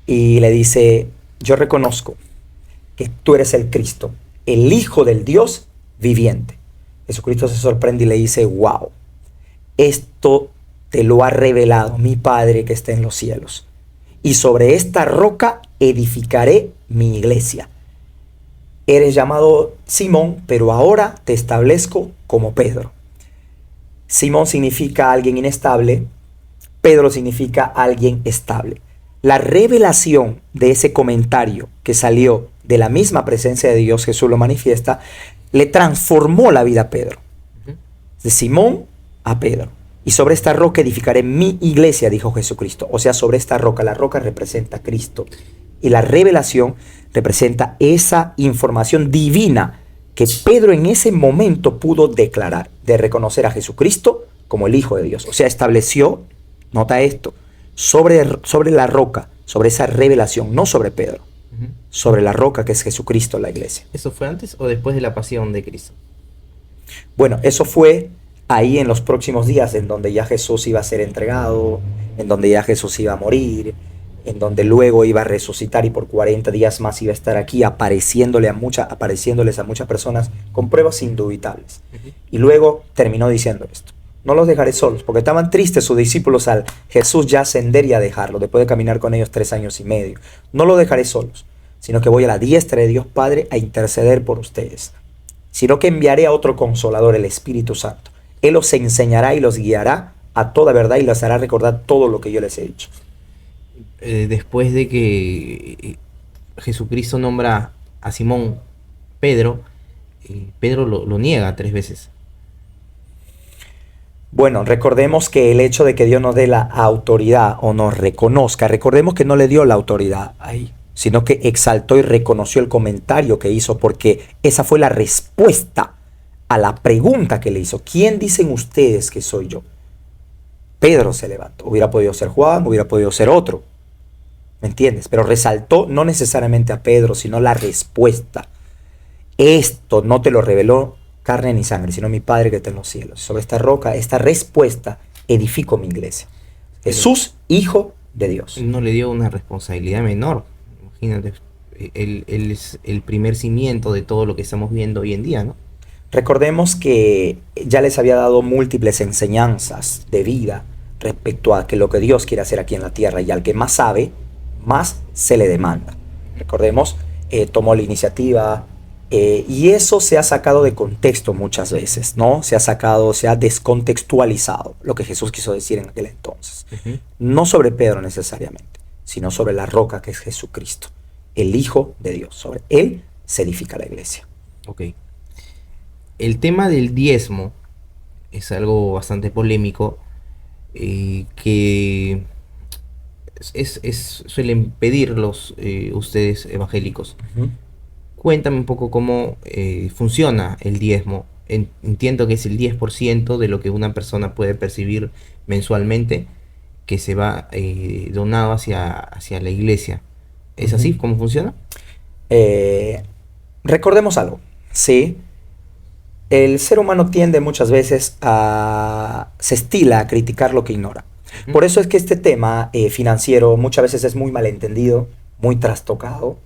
A: y le dice, yo reconozco que tú eres el Cristo, el Hijo del Dios viviente. Jesucristo se sorprende y le dice, wow, esto te lo ha revelado mi Padre que está en los cielos. Y sobre esta roca edificaré mi iglesia. Eres llamado Simón, pero ahora te establezco como Pedro. Simón significa alguien inestable, Pedro significa alguien estable. La revelación de ese comentario que salió de la misma presencia de Dios, Jesús lo manifiesta, le transformó la vida a Pedro.
B: Ujú.
A: De Simón a Pedro. Y sobre esta roca edificaré mi iglesia, dijo Jesucristo. O sea, sobre esta roca, la roca representa a Cristo. Y la revelación representa esa información divina que Pedro en ese momento pudo declarar, de reconocer a Jesucristo como el Hijo de Dios. O sea, estableció, nota esto, sobre la roca, sobre esa revelación, no sobre Pedro,
B: Ujú.
A: sobre la roca que es Jesucristo, la iglesia.
B: ¿Eso fue antes o después de la pasión de Cristo?
A: Bueno, eso fue ahí en los próximos días, en donde ya Jesús iba a ser entregado, en donde ya Jesús iba a morir, en donde luego iba a resucitar y por 40 días más iba a estar aquí apareciéndoles a muchas personas con pruebas indubitables.
B: Ujú.
A: Y luego terminó diciendo esto. No los dejaré solos, porque estaban tristes sus discípulos al Jesús ya ascender y a dejarlo, después de caminar con ellos 3 años y medio. No los dejaré solos, sino que voy a la diestra de Dios Padre a interceder por ustedes. Sino que enviaré a otro consolador, el Espíritu Santo. Él los enseñará y los guiará a toda verdad y les hará recordar todo lo que yo les he dicho.
B: Después de que Jesucristo nombra a Simón Pedro, Pedro lo niega 3 veces.
A: Bueno, recordemos que el hecho de que Dios nos dé la autoridad o nos reconozca, recordemos que no le dio la autoridad ahí, sino que exaltó y reconoció el comentario que hizo, porque esa fue la respuesta a la pregunta que le hizo. ¿Quién dicen ustedes que soy yo? Pedro se levantó. Hubiera podido ser Juan, hubiera podido ser otro. ¿Me entiendes? Pero resaltó no necesariamente a Pedro, sino la respuesta. Esto no te lo reveló carne ni sangre, sino mi Padre que está en los cielos. Sobre esta roca, esta respuesta, edifico mi iglesia. Jesús, Hijo de Dios.
B: No le dio una responsabilidad menor. Imagínate, él es el primer cimiento de todo lo que estamos viendo hoy en día, ¿no?
A: Recordemos que ya les había dado múltiples enseñanzas de vida respecto a que lo que Dios quiere hacer aquí en la tierra, y al que más sabe, más se le demanda. Recordemos, tomó la iniciativa, y eso se ha sacado de contexto muchas veces, ¿no? Se ha descontextualizado lo que Jesús quiso decir en aquel entonces. No sobre Pedro necesariamente, sino sobre la roca que es Jesucristo, el Hijo de Dios. Sobre él se edifica la iglesia.
B: Ok. El tema del diezmo es algo bastante polémico, que suelen pedirlos ustedes evangélicos. Cuéntame un poco cómo funciona el diezmo. Entiendo que es el 10% de lo que una persona puede percibir mensualmente, que se va donado hacia la iglesia. ¿Es así cómo funciona?
A: Recordemos algo, ¿sí? El ser humano tiende muchas veces se estila a criticar lo que ignora. Por eso es que este tema financiero muchas veces es muy malentendido, muy trastocado,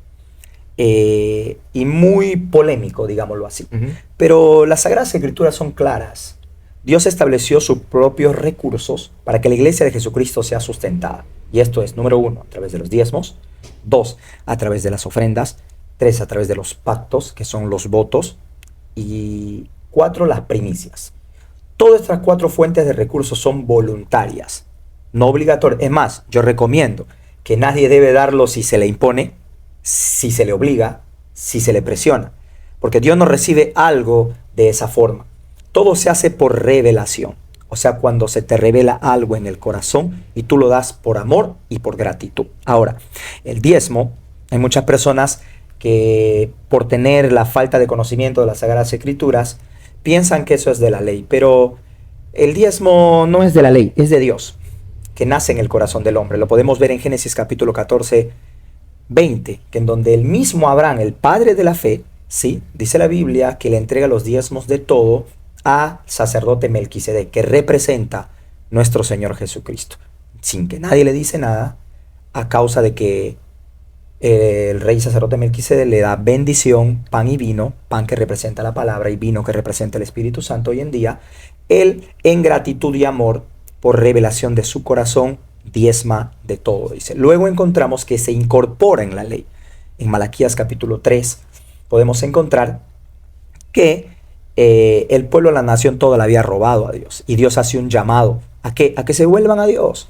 A: y muy polémico, digámoslo así. Pero las Sagradas Escrituras son claras. Dios estableció sus propios recursos para que la iglesia de Jesucristo sea sustentada. Y esto es, número 1, a través de los diezmos; 2, a través de las ofrendas; 3, a través de los pactos, que son los votos; y 4, las primicias. Todas estas 4 fuentes de recursos son voluntarias, no obligatorias. Es más, yo recomiendo que nadie debe darlo si se le impone, si se le obliga, si se le presiona, porque Dios no recibe algo de esa forma. Todo se hace por revelación, o sea, cuando se te revela algo en el corazón y tú lo das por amor y por gratitud. Ahora, el diezmo, hay muchas personas que por tener la falta de conocimiento de las Sagradas Escrituras piensan que eso es de la ley, pero el diezmo no es de la ley, es de Dios, que nace en el corazón del hombre. Lo podemos ver en Génesis capítulo 14, 20, que en donde el mismo Abraham, el padre de la fe, sí, dice la Biblia que le entrega los diezmos de todo a sacerdote Melquisedec, que representa nuestro Señor Jesucristo, sin que nadie le dice nada, a causa de que el rey sacerdote Melquisedec le da bendición, pan y vino, pan que representa la palabra y vino que representa el Espíritu Santo. Hoy en día, él, en gratitud y amor, por revelación de su corazón, diezma de todo, dice. Luego encontramos que se incorpora en la ley. En Malaquías capítulo 3 podemos encontrar que el pueblo, la nación toda, la había robado a Dios. Y Dios hace un llamado. ¿A qué? A que se vuelvan a Dios.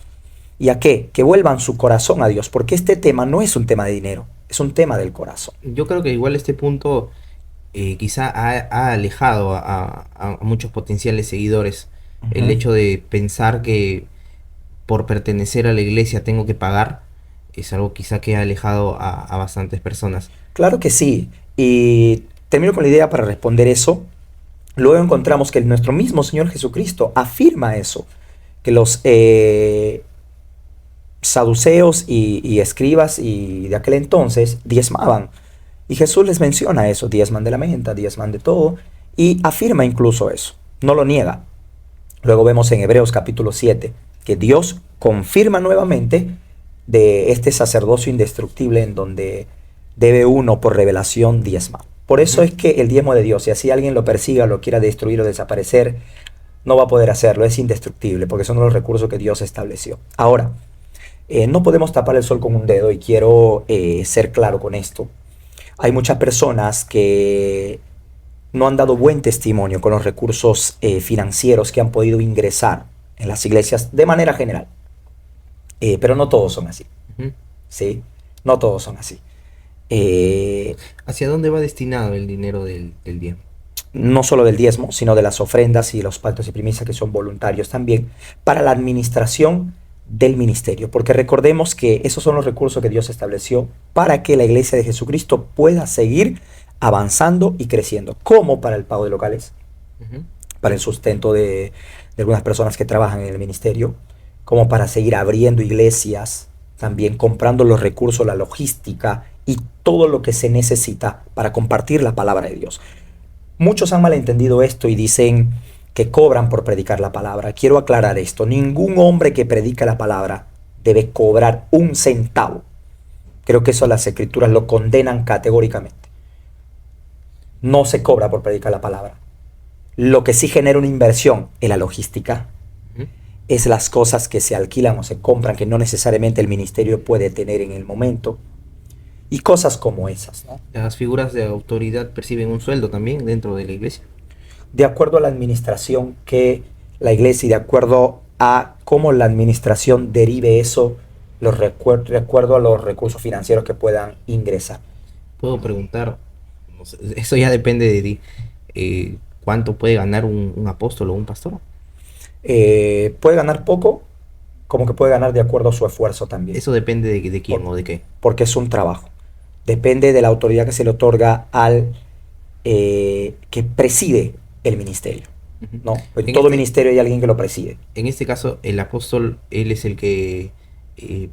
A: ¿Y a qué? Que vuelvan su corazón a Dios. Porque este tema no es un tema de dinero, es un tema del corazón.
B: Yo creo que igual este punto quizá ha alejado a muchos potenciales seguidores. El hecho de pensar que por pertenecer a la iglesia tengo que pagar es algo quizá que ha alejado a bastantes personas.
A: Claro que sí. Y termino con la idea para responder eso. Luego encontramos que nuestro mismo Señor Jesucristo afirma eso, que los saduceos y escribas y de aquel entonces diezmaban. Y Jesús les menciona eso: diezman de la menta, diezman de todo, y afirma incluso eso, no lo niega. Luego vemos en Hebreos capítulo 7 que Dios confirma nuevamente de este sacerdocio indestructible en donde debe uno por revelación diezmar. Por eso es que el diezmo de Dios, si así alguien lo persiga, lo quiera destruir o desaparecer, no va a poder hacerlo, es indestructible, porque son los recursos que Dios estableció. Ahora, no podemos tapar el sol con un dedo, y quiero ser claro con esto. Hay muchas personas que no han dado buen testimonio con los recursos financieros que han podido ingresar en las iglesias de manera general. Pero no todos son así. ¿Sí? No todos son así. Eh,
B: ¿Hacia dónde va destinado el dinero del diezmo?
A: no solo del diezmo, sino de las ofrendas y los pactos y primicias que son voluntarios también, para la administración del ministerio. Porque recordemos que esos son los recursos que Dios estableció para que la iglesia de Jesucristo pueda seguir avanzando y creciendo, como para el pago de locales,
B: Ujú.
A: para el sustento de algunas personas que trabajan en el ministerio, como para seguir abriendo iglesias, también comprando los recursos, la logística y todo lo que se necesita para compartir la palabra de Dios. Muchos han malentendido esto y dicen que cobran por predicar la palabra. Quiero aclarar esto. Ningún hombre que predica la palabra debe cobrar un centavo. Creo que eso las escrituras lo condenan categóricamente. No se cobra por predicar la palabra. Lo que sí genera una inversión en la logística
B: Ujú.
A: es las cosas que se alquilan o se compran que no necesariamente el ministerio puede tener en el momento. Y cosas como esas, ¿no?
B: Las figuras de autoridad perciben un sueldo también dentro de la iglesia.
A: De acuerdo a la administración que la iglesia y de acuerdo a cómo la administración derive eso, de acuerdo a los recursos financieros que puedan ingresar.
B: Puedo preguntar, no sé, eso ya depende de ti, ¿cuánto puede ganar un apóstol o un pastor?
A: Puede ganar poco, como que puede ganar de acuerdo a su esfuerzo también,
B: Eso depende de quién
A: por-
B: o de qué.
A: porque es un trabajo. Depende de la autoridad que se le otorga al que preside el ministerio,
B: Ujú.
A: ¿no? En
B: En
A: todo
B: este,
A: ministerio hay alguien que lo preside.
B: en este caso, el apóstol, él es el que eh,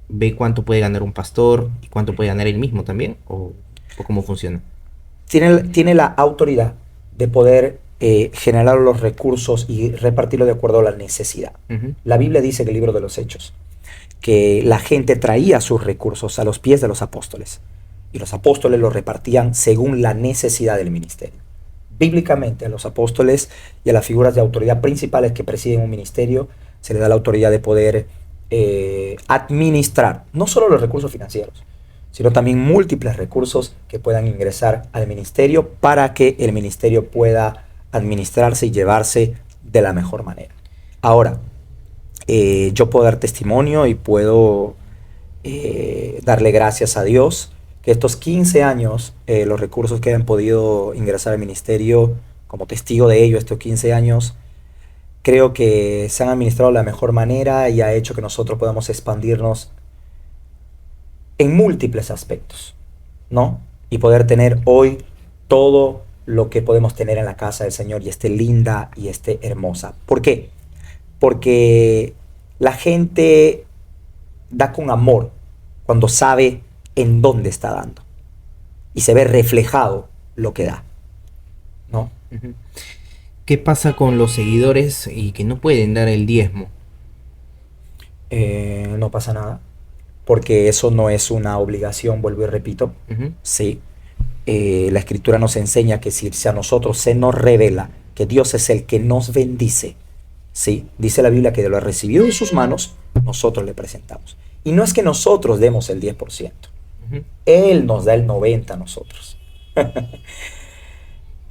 B: ve cuánto puede ganar un pastor y cuánto puede ganar él mismo también, o cómo funciona.
A: Tiene la autoridad de poder generar los recursos y repartirlo de acuerdo a la necesidad.
B: Ujú.
A: La Biblia dice en el libro de los Hechos que la gente traía sus recursos a los pies de los apóstoles y los apóstoles los repartían según la necesidad del ministerio. Bíblicamente a los apóstoles y a las figuras de autoridad principales que presiden un ministerio se les da la autoridad de poder administrar no solo los recursos financieros, sino también múltiples recursos que puedan ingresar al ministerio para que el ministerio pueda administrarse y llevarse de la mejor manera. Ahora, yo puedo dar testimonio y puedo darle gracias a Dios que estos 15 años, los recursos que han podido ingresar al ministerio, como testigo de ello, estos 15 años, creo que se han administrado de la mejor manera y ha hecho que nosotros podamos expandirnos en múltiples aspectos, ¿no? Y poder tener hoy todo lo que podemos tener en la casa del Señor y esté linda y esté hermosa. ¿Por qué? Porque la gente da con amor cuando sabe en dónde está dando y se ve reflejado lo que da, ¿no?
B: Ujú. ¿Qué pasa con los seguidores y que no pueden dar el diezmo?
A: No pasa nada, porque eso no es una obligación, vuelvo y repito,
B: Ujú.
A: sí. La escritura nos enseña que si a nosotros se nos revela que Dios es el que nos bendice, sí, dice la Biblia que de lo recibido en sus manos, nosotros le presentamos. Y no es que nosotros demos el 10%,
B: Ujú.
A: Él nos da el 90% a nosotros.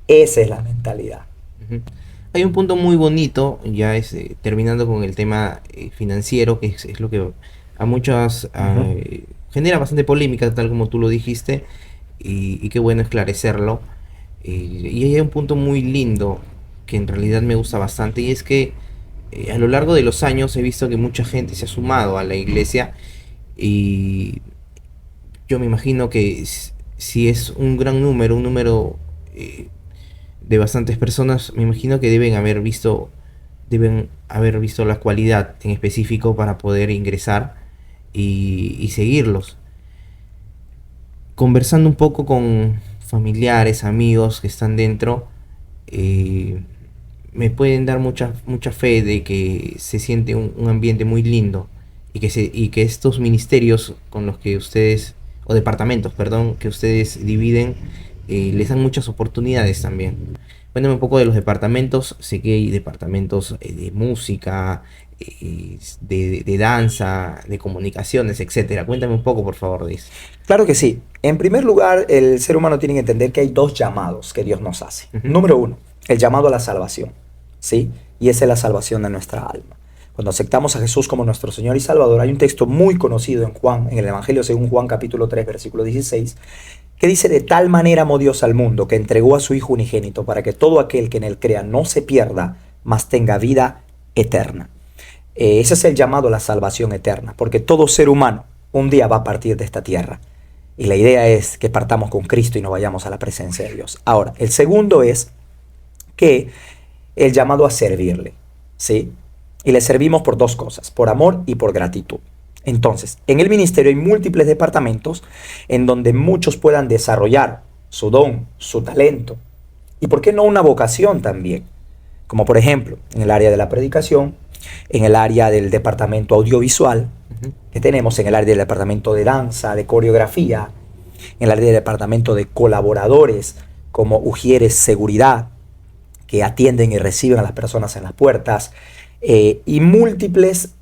A: Esa es la mentalidad.
B: Ujú. Hay un punto muy bonito, ya es terminando con el tema financiero, que es lo que a muchas
A: Ujú.
B: genera bastante polémica, tal como tú lo dijiste, y qué bueno esclarecerlo. Y hay un punto muy lindo que en realidad me gusta bastante, y es que a lo largo de los años he visto que mucha gente se ha sumado a la iglesia, y yo me imagino que si es un gran número, un número de bastantes personas, me imagino que deben haber visto la cualidad en específico para poder ingresar y seguirlos. Conversando un poco con familiares, amigos que están dentro, eh, me pueden dar mucha fe de que se siente un ambiente muy lindo, y que estos ministerios con los que ustedes, o departamentos, perdón, que ustedes dividen, les dan muchas oportunidades también. Cuéntame un poco de los departamentos. Sé que hay departamentos de música, de danza, de comunicaciones, etcétera. Cuéntame un poco, por favor, de eso.
A: Claro que sí. En primer lugar, el ser humano tiene que entender que hay dos llamados que Dios nos hace.
B: Ujú.
A: Número uno, el llamado a la salvación, ¿sí? Y esa es la salvación de nuestra alma. cuando aceptamos a Jesús como nuestro Señor y Salvador, hay un texto muy conocido en Juan, en el Evangelio según Juan capítulo 3, versículo 16, que dice: de tal manera amó Dios al mundo, que entregó a su Hijo unigénito, para que todo aquel que en él crea no se pierda, mas tenga vida eterna. Ese es el llamado a la salvación eterna, porque todo ser humano un día va a partir de esta tierra. Y la idea es que partamos con Cristo y nos vayamos a la presencia de Dios. Ahora, el segundo es que el llamado a servirle, ¿sí? Y le servimos por dos cosas: por amor y por gratitud. Entonces, en el ministerio hay múltiples departamentos en donde muchos puedan desarrollar su don, su talento, y por qué no una vocación también, como por ejemplo en el área de la predicación, en el área del departamento audiovisual, que tenemos en el área del departamento de danza, de coreografía, en el área del departamento de colaboradores como ujieres seguridad, que atienden y reciben a las personas en las puertas, y múltiples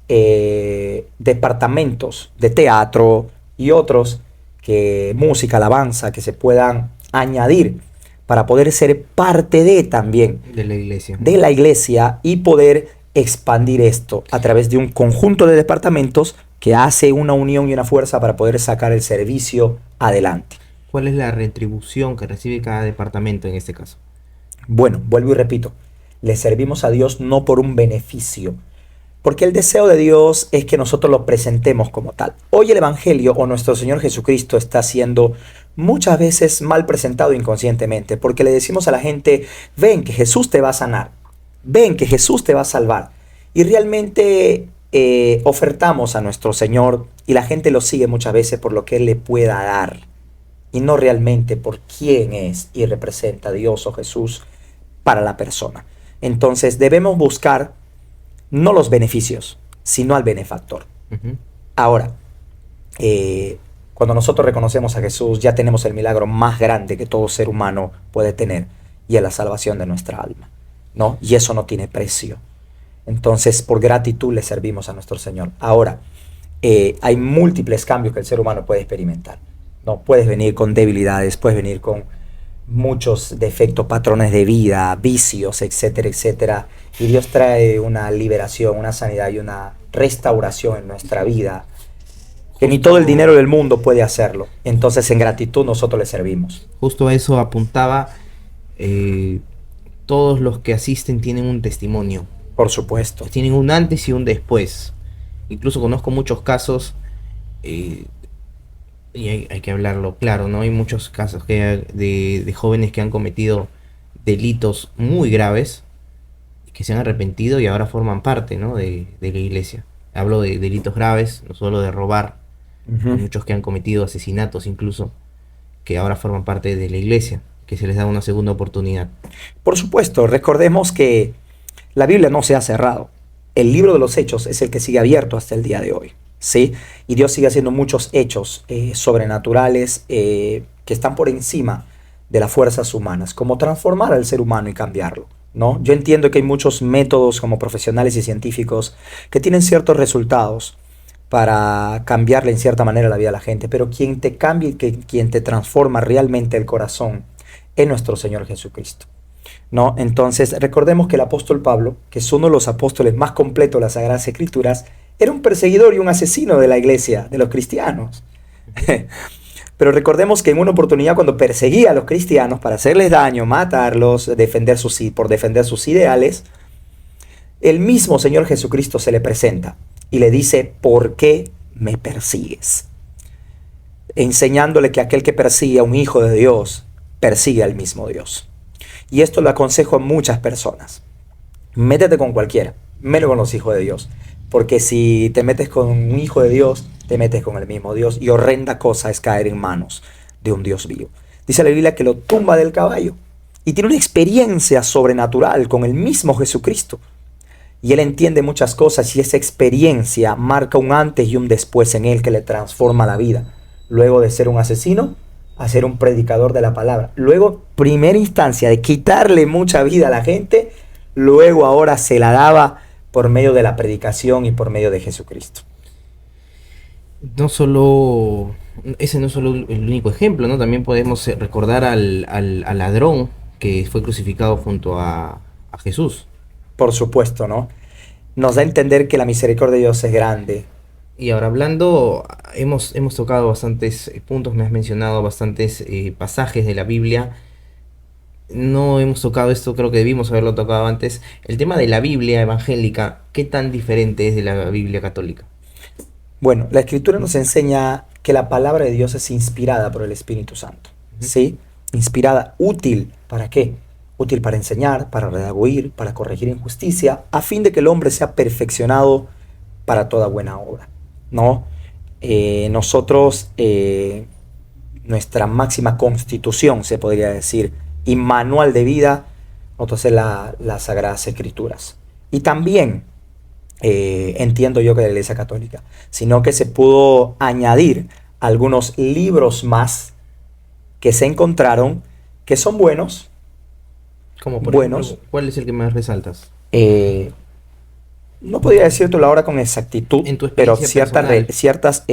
A: departamentos de teatro y otros, que música, alabanza, que se puedan añadir para poder ser parte de también de la iglesia y poder expandir esto a través de un conjunto de departamentos que hace una unión y una fuerza para poder sacar el servicio adelante.
B: ¿Cuál es la retribución que recibe cada departamento en este caso?
A: Bueno, vuelvo y repito, le servimos a Dios no por un beneficio, porque el deseo de Dios es que nosotros lo presentemos como tal. Hoy el Evangelio o nuestro Señor Jesucristo está siendo muchas veces mal presentado inconscientemente, porque le decimos a la gente: ven que Jesús te va a sanar, ven que Jesús te va a salvar. Y realmente ofertamos a nuestro Señor y la gente lo sigue muchas veces por lo que Él le pueda dar, y no realmente por quién es y representa a Dios o Jesús para la persona. Entonces debemos buscar no los beneficios, sino al benefactor. Ahora, cuando nosotros reconocemos a Jesús, ya tenemos el milagro más grande que todo ser humano puede tener, y es la salvación de nuestra alma, ¿no? Y eso no tiene precio. Entonces, por gratitud le servimos a nuestro Señor. Ahora, hay múltiples cambios que el ser humano puede experimentar, ¿no? Puedes venir con debilidades, puedes venir con muchos defectos, patrones de vida, vicios, etcétera, etcétera. Y Dios trae una liberación, una sanidad y una restauración en nuestra vida, que ni todo el dinero del mundo puede hacerlo. Entonces, en gratitud nosotros le servimos.
B: Justo a eso apuntaba. Todos los que asisten tienen un testimonio.
A: Por supuesto.
B: Tienen un antes y un después. Incluso conozco muchos casos, y hay que hablarlo claro, ¿no? Hay muchos casos de jóvenes que han cometido delitos muy graves, que se han arrepentido y ahora forman parte, ¿no?, de la iglesia. Hablo de delitos graves, no solo de robar. Hay muchos que han cometido asesinatos incluso, que ahora forman parte de la iglesia, que se les da una segunda oportunidad.
A: Por supuesto, recordemos que la Biblia no se ha cerrado. El libro de los Hechos es el que sigue abierto hasta el día de hoy, ¿sí? Y Dios sigue haciendo muchos hechos sobrenaturales que están por encima de las fuerzas humanas, como transformar al ser humano y cambiarlo, ¿no? Yo entiendo que hay muchos métodos como profesionales y científicos que tienen ciertos resultados para cambiarle en cierta manera la vida a la gente, pero quien te cambia y quien te transforma realmente el corazón es nuestro Señor Jesucristo, ¿no? Entonces recordemos que el apóstol Pablo, que es uno de los apóstoles más completos de las Sagradas Escrituras, era un perseguidor y un asesino de la iglesia, de los cristianos. Pero recordemos que en una oportunidad, cuando perseguía a los cristianos para hacerles daño, matarlos, por defender sus ideales, el mismo Señor Jesucristo se le presenta y le dice: ¿por qué me persigues? Enseñándole que aquel que persigue a un hijo de Dios, persigue al mismo Dios. Y esto lo aconsejo a muchas personas. Métete con cualquiera, menos con los hijos de Dios. Porque si te metes con un hijo de Dios, te metes con el mismo Dios, y horrenda cosa es caer en manos de un Dios vivo. Dice la Biblia que lo tumba del caballo y tiene una experiencia sobrenatural con el mismo Jesucristo. Y él entiende muchas cosas, y esa experiencia marca un antes y un después en él, que le transforma la vida. Luego de ser un asesino a ser un predicador de la palabra. Luego, primera instancia de quitarle mucha vida a la gente, luego ahora se la daba por medio de la predicación y por medio de Jesucristo.
B: Ese no es solo el único ejemplo, ¿no? También podemos recordar al ladrón que fue crucificado junto a Jesús.
A: Por supuesto, ¿no? nos da a entender que la misericordia de Dios es grande.
B: Y ahora hablando, hemos tocado bastantes puntos, me has mencionado bastantes pasajes de la Biblia. No hemos tocado esto, creo que debimos haberlo tocado antes. El tema de la Biblia evangélica, ¿qué tan diferente es de la Biblia católica?
A: Bueno, la Escritura nos enseña que la palabra de Dios es inspirada por el Espíritu Santo.
B: Ujú.
A: ¿Sí? Inspirada, útil, ¿para qué? Útil para enseñar, para redarguir, para corregir injusticia, a fin de que el hombre sea perfeccionado para toda buena obra, ¿no? Nosotros, nuestra máxima constitución, se podría decir, y manual de vida, nosotros es las Sagradas Escrituras. Y también, entiendo yo que de la Iglesia Católica, sino que se pudo añadir algunos libros más que se encontraron que son buenos,
B: Como por
A: buenos.
B: ejemplo, ¿cuál es el que más resaltas?
A: eh, no podría decírtelo ahora con exactitud,
B: En tu
A: pero
B: experiencia personal.
A: ciertas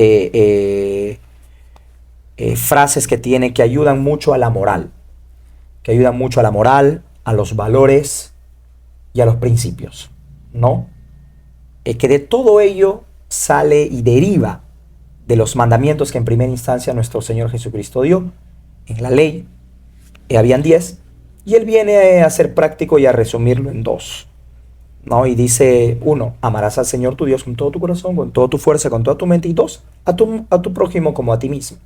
A: frases que tiene que ayudan mucho a la moral, que ayudan mucho a la moral, a los valores y a los principios, ¿no? Que de todo ello sale y deriva de los mandamientos que en primera instancia nuestro Señor Jesucristo dio en la ley. Habían 10, y Él viene a ser práctico y a resumirlo en 2, ¿no? Y dice, 1, amarás al Señor tu Dios con todo tu corazón, con toda tu fuerza, con toda tu mente, y 2, a tu prójimo como a ti mismo.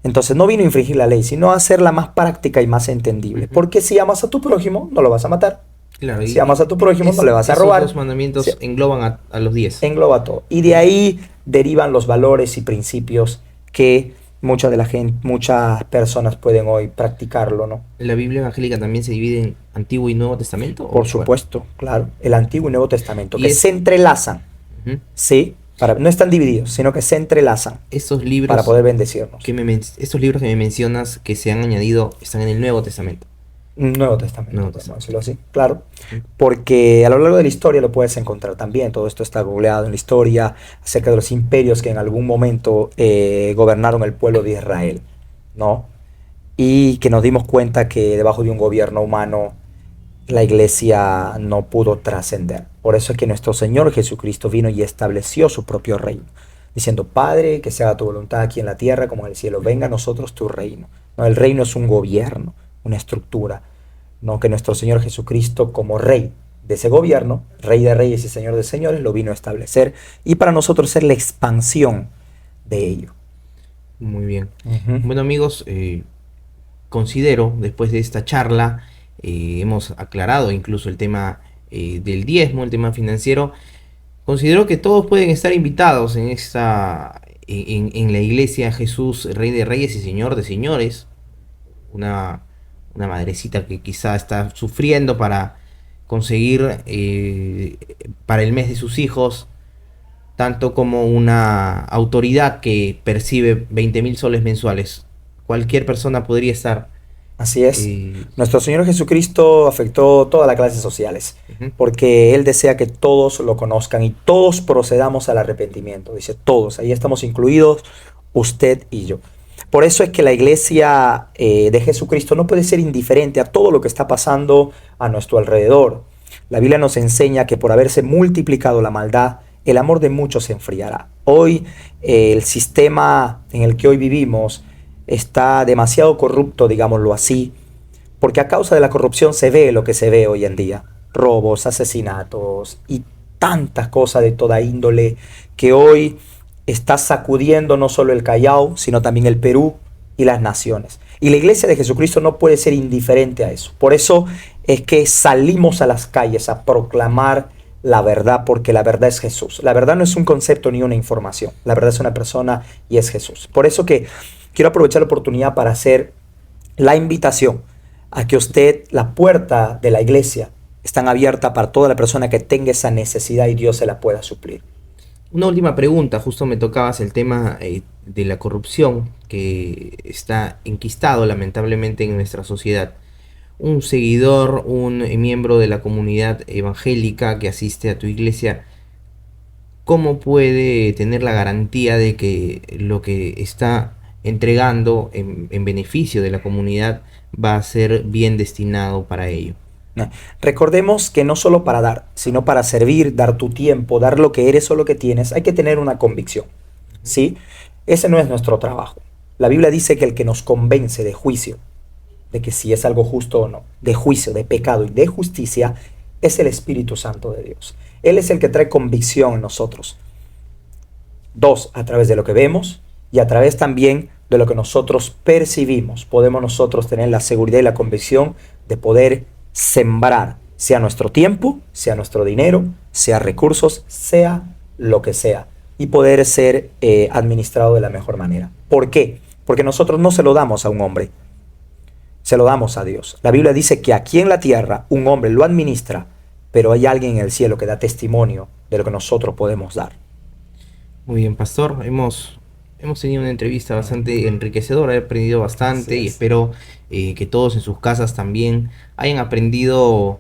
A: Entonces no vino a infringir la ley, sino a hacerla más práctica y más entendible.
B: Ujú.
A: Porque si amas a tu prójimo, no lo vas a matar.
B: Claro,
A: Si amas a tu prójimo, no le vas a
B: esos
A: robar.
B: dos mandamientos
A: Si-
B: engloban a los 10.
A: Engloba todo. Y de ahí derivan los valores y principios que muchas personas pueden hoy practicarlo, ¿no?
B: ¿La Biblia evangélica también se divide en Antiguo y Nuevo Testamento?
A: Por
B: ¿O cuál?
A: supuesto, claro. El Antiguo y Nuevo Testamento,
B: Y
A: que
B: es,
A: se entrelazan,
B: ujú,
A: ¿sí? No están divididos, sino que se entrelazan
B: esos
A: para
B: libros
A: poder bendecirnos.
B: estos libros que me mencionas que se han añadido están en el Nuevo Testamento.
A: Nuevo Testamento,
B: Nuevo
A: podemos
B: Testamento.
A: decirlo así, claro.
B: Ujú.
A: Porque a lo largo de la historia lo puedes encontrar también. Todo esto está googleado en la historia acerca de los imperios que en algún momento gobernaron el pueblo de Israel, ¿no? Y que nos dimos cuenta que debajo de un gobierno humano la iglesia no pudo trascender. Por eso es que nuestro Señor Jesucristo vino y estableció su propio reino, diciendo, Padre, que se haga tu voluntad aquí en la tierra como en el cielo, venga a nosotros tu reino. No, el reino es un gobierno, una estructura, no, que nuestro Señor Jesucristo como rey de ese gobierno, rey de reyes y señor de señores, lo vino a establecer y para nosotros ser la expansión de ello.
B: Muy bien.
A: Ujú.
B: Bueno, amigos, considero, después de esta charla, hemos aclarado incluso el tema del diezmo, el tema financiero. Considero que todos pueden estar invitados en la iglesia Jesús, Rey de Reyes y Señor de Señores. Una, una madrecita que quizá está sufriendo para conseguir para el mes de sus hijos, tanto como una autoridad que percibe 20.000 soles mensuales. Cualquier persona podría estar.
A: Así es.
B: eh,
A: Nuestro Señor Jesucristo afectó todas las clases sociales,
B: Ujú.
A: porque Él desea que todos lo conozcan y todos procedamos al arrepentimiento. Dice todos, ahí estamos incluidos usted y yo. Por eso es que la iglesia de Jesucristo no puede ser indiferente a todo lo que está pasando a nuestro alrededor. La Biblia nos enseña que por haberse multiplicado la maldad, el amor de muchos se enfriará. Hoy el sistema en el que hoy vivimos está demasiado corrupto, digámoslo así, porque a causa de la corrupción se ve lo que se ve hoy en día. Robos, asesinatos y tantas cosas de toda índole que hoy está sacudiendo no solo el Callao, sino también el Perú y las naciones. Y la iglesia de Jesucristo no puede ser indiferente a eso. Por eso es que salimos a las calles a proclamar la verdad, porque la verdad es Jesús. La verdad no es un concepto ni una información. La verdad es una persona y es Jesús. Por eso que quiero aprovechar la oportunidad para hacer la invitación a que usted, la puerta de la iglesia están abierta para toda la persona que tenga esa necesidad y Dios se la pueda suplir.
B: Una última pregunta, justo me tocabas el tema de la corrupción que está enquistado lamentablemente en nuestra sociedad. Un seguidor, un miembro de la comunidad evangélica que asiste a tu iglesia, ¿cómo puede tener la garantía de que lo que está entregando en beneficio de la comunidad va a ser bien destinado para ello?
A: Recordemos que no solo para dar, sino para servir, dar tu tiempo, dar lo que eres o lo que tienes, hay que tener una convicción, ¿sí? Ese no es nuestro trabajo. La Biblia dice que el que nos convence de juicio, de que si es algo justo o no, de juicio, de pecado y de justicia, es el Espíritu Santo de Dios. Él es el que trae convicción en nosotros. Dos, a través de lo que vemos y a través también de lo que nosotros percibimos, podemos nosotros tener la seguridad y la convicción de poder sembrar, sea nuestro tiempo, sea nuestro dinero, sea recursos, sea lo que sea, y poder ser administrado de la mejor manera. ¿Por qué? Porque nosotros no se lo damos a un hombre, se lo damos a Dios. La Biblia dice que aquí en la tierra un hombre lo administra, pero hay alguien en el cielo que da testimonio de lo que nosotros podemos dar.
B: Muy bien, pastor. Hemos tenido una entrevista bastante enriquecedora, he aprendido bastante y espero que todos en sus casas también hayan aprendido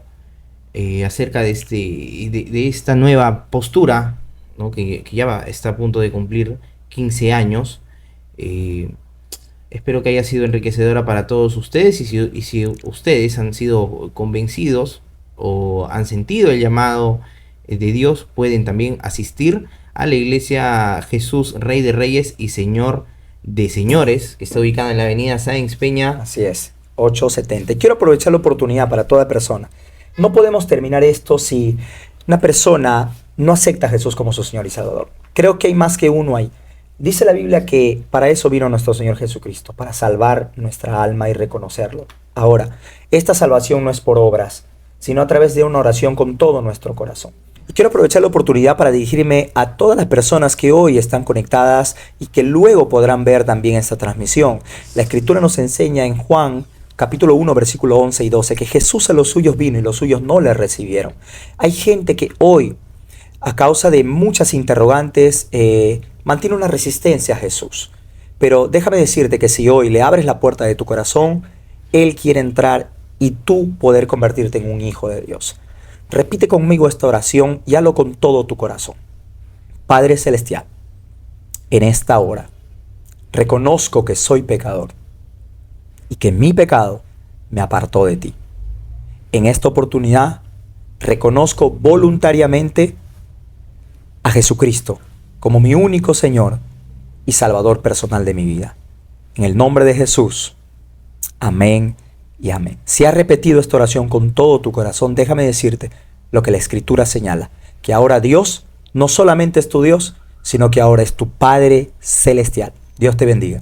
B: acerca de, de esta nueva postura, ¿no? que ya está a punto de cumplir 15 años. Espero que haya sido enriquecedora para todos ustedes y si ustedes han sido convencidos o han sentido el llamado de Dios, pueden también asistir a la iglesia Jesús, Rey de Reyes y Señor de Señores, que está ubicada en la avenida Sáenz Peña.
A: Así es, 870. Y quiero aprovechar la oportunidad para toda persona. No podemos terminar esto si una persona no acepta a Jesús como su Señor y Salvador. Creo que hay más que uno ahí. Dice la Biblia que para eso vino nuestro Señor Jesucristo, para salvar nuestra alma y reconocerlo. Ahora, esta salvación no es por obras, sino a través de una oración con todo nuestro corazón. Y quiero aprovechar la oportunidad para dirigirme a todas las personas que hoy están conectadas y que luego podrán ver también esta transmisión. La Escritura nos enseña en Juan capítulo 1, versículo 11 y 12, que Jesús a los suyos vino y los suyos no le recibieron. Hay gente que hoy, a causa de muchas interrogantes, mantiene una resistencia a Jesús. Pero déjame decirte que si hoy le abres la puerta de tu corazón, Él quiere entrar y tú poder convertirte en un hijo de Dios. Repite conmigo esta oración y hazlo con todo tu corazón. Padre Celestial, en esta hora reconozco que soy pecador y que mi pecado me apartó de ti. En esta oportunidad reconozco voluntariamente a Jesucristo como mi único Señor y Salvador personal de mi vida. En el nombre de Jesús, amén y amén. Si has repetido esta oración con todo tu corazón, déjame decirte lo que la Escritura señala, que ahora Dios no solamente es tu Dios, sino que ahora es tu Padre Celestial. Dios te bendiga.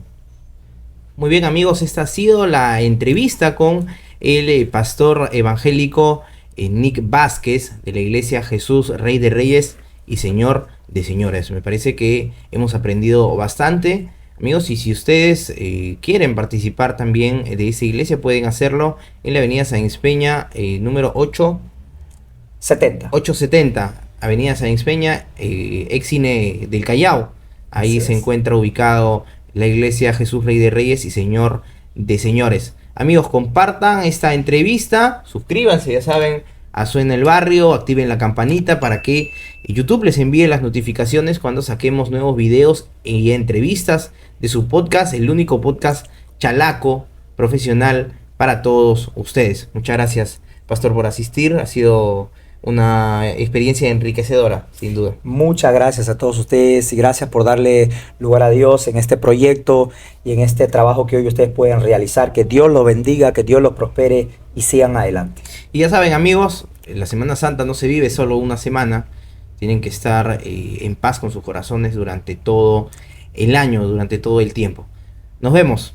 B: Muy bien, amigos, esta ha sido la entrevista con el pastor evangélico Nick Vázquez de la iglesia Jesús, Rey de Reyes y Señor de Señores. Me parece que hemos aprendido bastante, amigos, y si ustedes quieren participar también de esta iglesia, pueden hacerlo en la avenida Sáenz Peña, número 870, avenida Sáenz Peña, ex Cine del Callao. Ahí se encuentra ubicado la iglesia Jesús, Rey de Reyes y Señor de Señores. Amigos, compartan esta entrevista, suscríbanse, ya saben, a Suena el Barrio, activen la campanita para que YouTube les envíe las notificaciones cuando saquemos nuevos videos y entrevistas de su podcast, el único podcast chalaco profesional para todos ustedes. Muchas gracias, pastor, por asistir. Ha sido una experiencia enriquecedora, sin duda.
A: Muchas gracias a todos ustedes y gracias por darle lugar a Dios en este proyecto y en este trabajo que hoy ustedes pueden realizar. Que Dios los bendiga, que Dios los prospere y sigan adelante.
B: Y ya saben, amigos, la Semana Santa no se vive solo una semana. Tienen que estar en paz con sus corazones durante todo el año, durante todo el tiempo. Nos vemos.